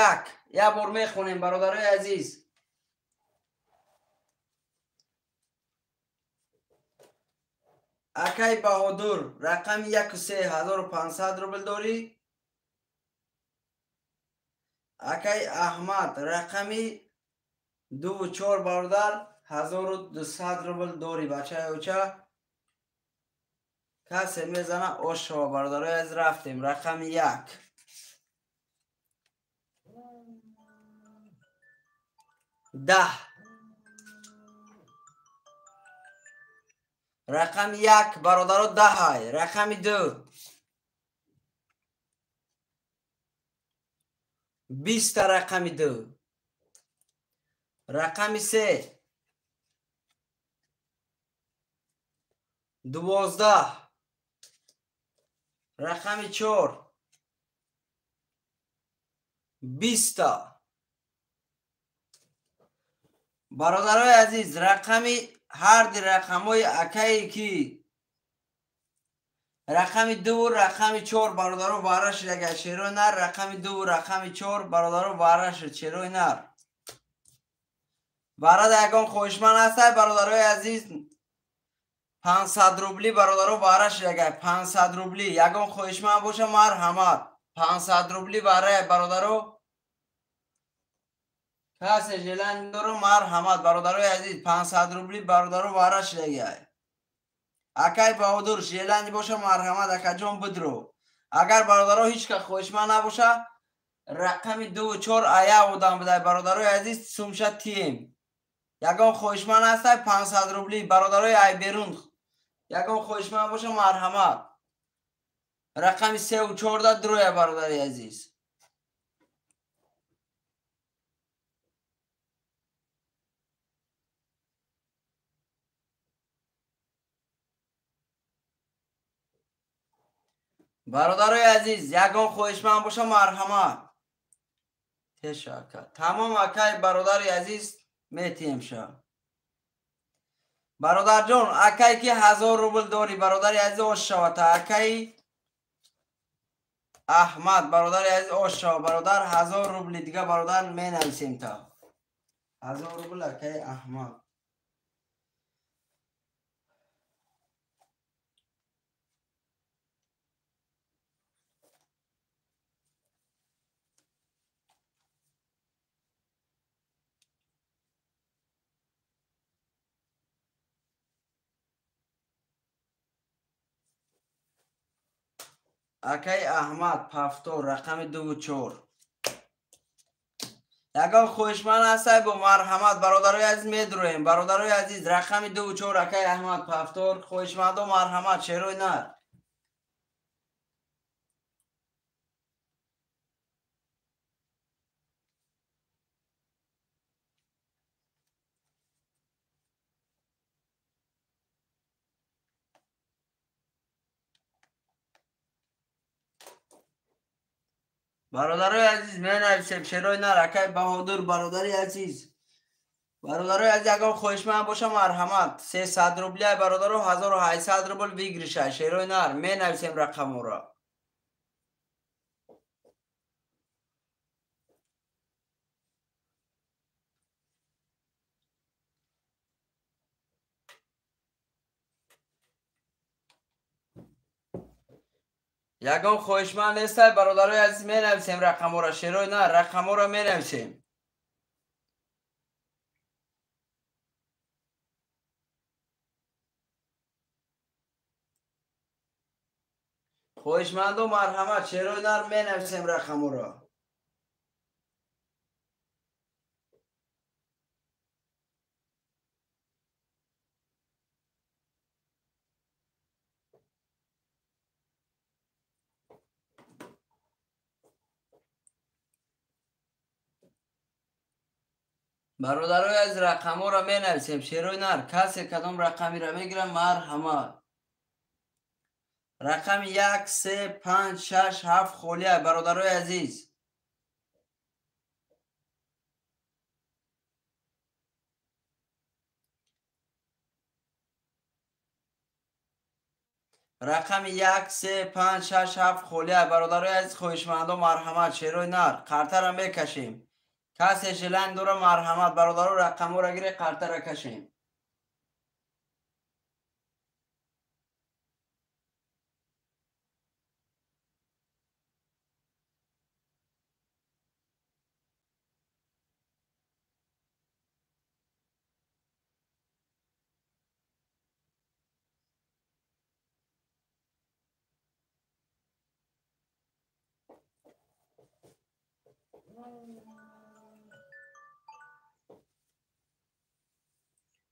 A: یک بار میخونیم برادرای عزیز. اکای بهادر رقم 1 و 3 1500 روبل داری. اکای احمد رقمی 2 و 4 برادر 1200 روبل داری. بچه اوچه کسی میزنه اوشا برادرای از رفتیم. رقم 1 10. رقم 1 برادر 10 های. رقم 2 20. رقم 2 رقم 3 12. رقم 4 20. برادرای عزیز رقمی هر دی رقمای اکایی که رقم 2 رقم 4 برادران وارش لگه شیروی نر. رقم 2 رقم 4 برادران وارش شیروی نر. برادر یگان خوشمن هست برادرای عزیز 500 روبلی برادران وارش لگه 500 روبلی یگان خوشمن باشه مرحمت 500 روبلی برای برادران کسی جلن دارو مرحمت برادرای عزیز 500 روبلی برادران وارش لگه اکای بهادر جلن باشه مرحمت اکا جان بدرو اگر برادران هیچ که خوشمن نباشه رقم 2 و 4 آیا بودم بده برادرای عزیز سومشه تیم یگان خوشمن هست 500 روبلی برادرای ای بیرون یگان خوشمن باشه مرحمت رقم 3 و 14 دروی برادرای عزیز برادرای عزیز یگان خوشمن باشه مرحمت تشکر تمام اکای برادرای عزیز میتیم شه برادر جان اکای که 1000 روبل داری برادر عزیز آش شوتا اکای احمد برادر عزیز آش شو برادر 1000 روبل دیگه برادر می نویسیم تا 1000 روبل اکای احمد اکای احمد پفتور رقم 2 و 4 یگان خوشمن هسته با مرحمت برادرای عزیز میدرویم برادرای عزیز رقم 2 و 4 اکای احمد پفتور خوشمند و مرحمت شیروی نر برادرای عزیز می نویسیم شیروی نر اکای بهادر برادرای عزیز برادرای عزیز اگر خوشمند باشه مرحمت 300 روبلی برادر و 1800 روبل بگیرشه شیروی نر می نویسیم رقم را یگان خوشمند نیست برادرای عزیز می نویسیم رقم را شیروی نر رقم را می نویسیم خوشمند و مرحمت شیروی نر می نویسیم رقم را برادرای از رقم را می نویسیم شیروی نر کسی کدام رقمی را می گیرم مرحمت رقم 1 3 5 6 7 خولیه برادرای عزیز رقم 1 3 5 6 7 خولیه برادرای عزیز خوشمند و مرحمت شیروی نر قرطه را می کشیم کسی شلنگ داره مرحمت برادرای رقم را گیره قرطه را کشیم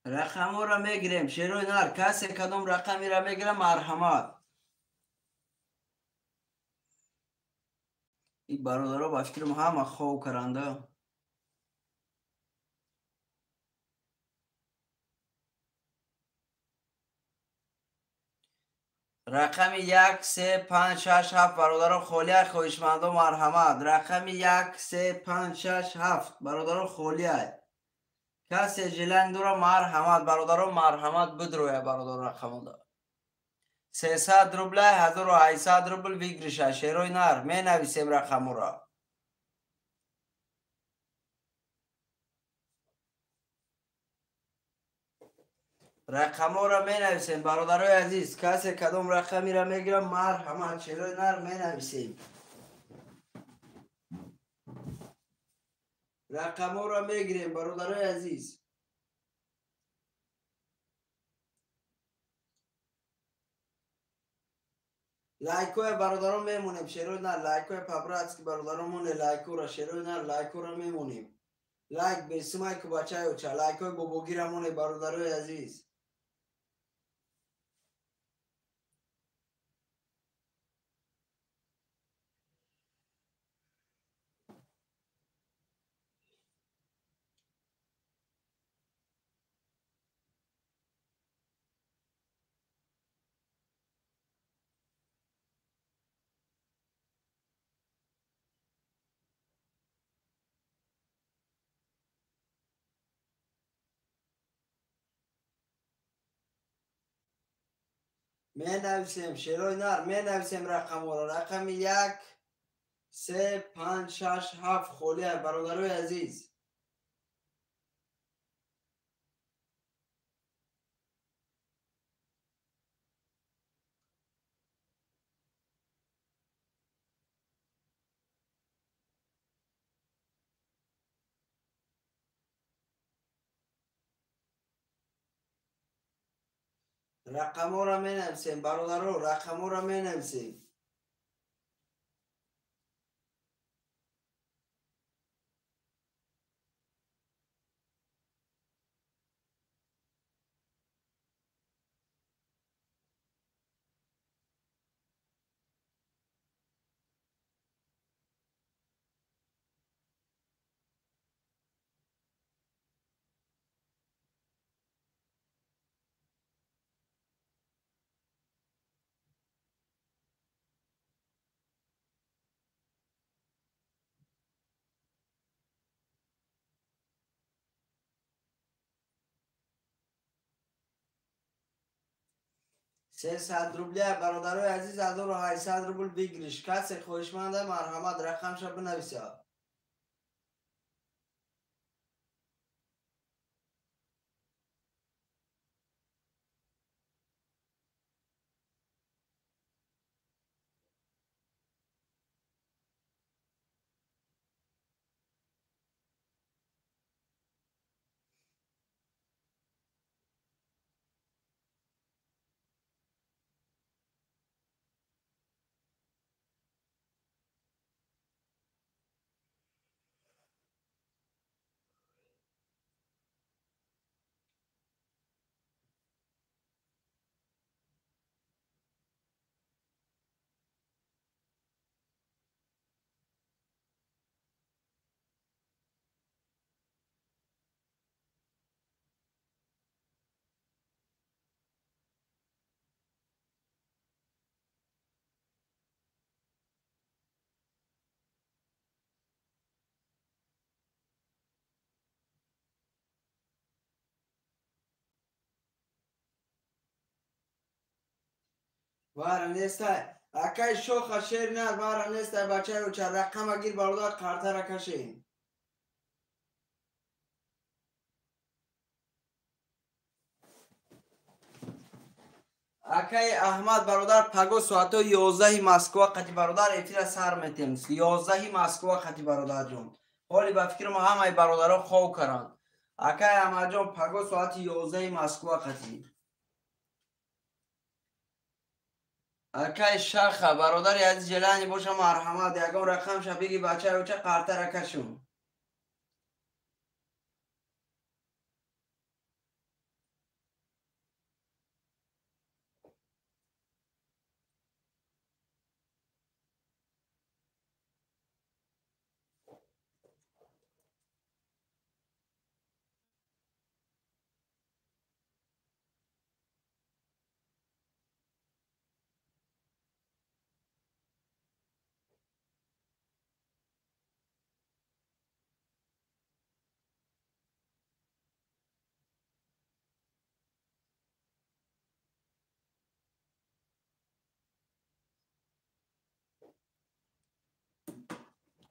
A: رقم را می گیریم شیروی نر کسی کدام رقمی را می گیره مرحمت این برادرها با فکر ما همه خواه کرنده رقم 1 3 5 6 7 برادران خولیه خوشمند و مرحمت رقم 1 3 5 6 7 برادران خولیه کسی جلنگ داره مرحمت برادران مرحمت بدرویه برادر رقم ده 300 روبل 1800 روبل بگیرش شیروی نر می نویسیم رقم را. رقم را می نویسیم برادرای عزیز. کسی کدام رقمی را میگیرم مرحمت شیروی نر می نویسیم. رقم را میگیریم برادرای عزیز. لایکوی برادران میمونیم شیروی نر. لایکوی پبراتس که برادران مونه لایکو را شیروی نر لایکو را میمونیم. لایک بیسمای که بچه اوچه لایکوی بوبوگی را مونه برادرای عزیز. می نویسیم شیروی نر می نویسیم رقم را. رقم 1 3 5 6 7 خولیه برادرای عزیز. رقم را می نویسیم برادرو. رقم را می نویسیم. سه صد روبله برادرای عزیز 1800 روبل بگیرش. کسی خوشمنده مرحمت رقمش بنویسه. واره نیسته اکای شوخ شیر نه. واره نیسته بچه رو چه رقم گیر برادر کارته را کشین. اکای احمد برادر پگو ساعتو 11 مسکو قطی برادر ایتیر سر میتیم 11 مسکو قطی برادر جون. حالی به فکر ما همه برادرها خواه کرن. اکای احمد جون پگو ساعت 11 مسکو قطی. اکای شخه برادر از جلانی باشه مرحمت یکم رقم شو بگی بچه او چه قرطه را کشون.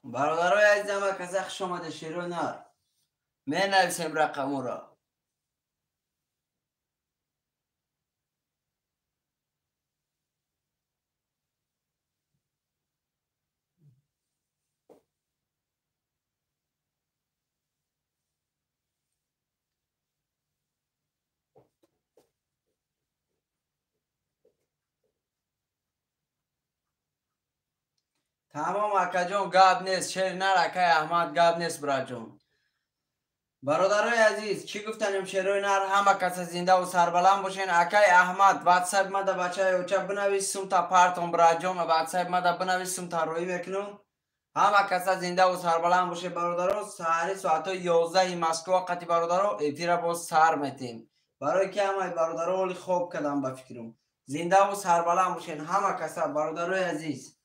A: برادرای عزیزم کسی خوش آمده شیرو نر می نویسیم رقمو را. تمام اکا جون گاب نیست شیر نر اکای احمد گاب نیست برا جون. برادرای عزیز چی گفتنیم شیروی نر همه کس زنده و سربلند باشین. اکای احمد واتساپ مده بچه اوچه بنویسم تا پارتون برا جون واتساپ مده بنویسم تا روی میکنم. همه کس زنده و سربلند باشه برادرو. ساعت ساعت 11 مسکو وقتی برادرو افیر باز سر میتیم برای که همه برادرو ولی خوب کردم بفکرم زنده و سربلند باشین همه کس برادرای عزیز.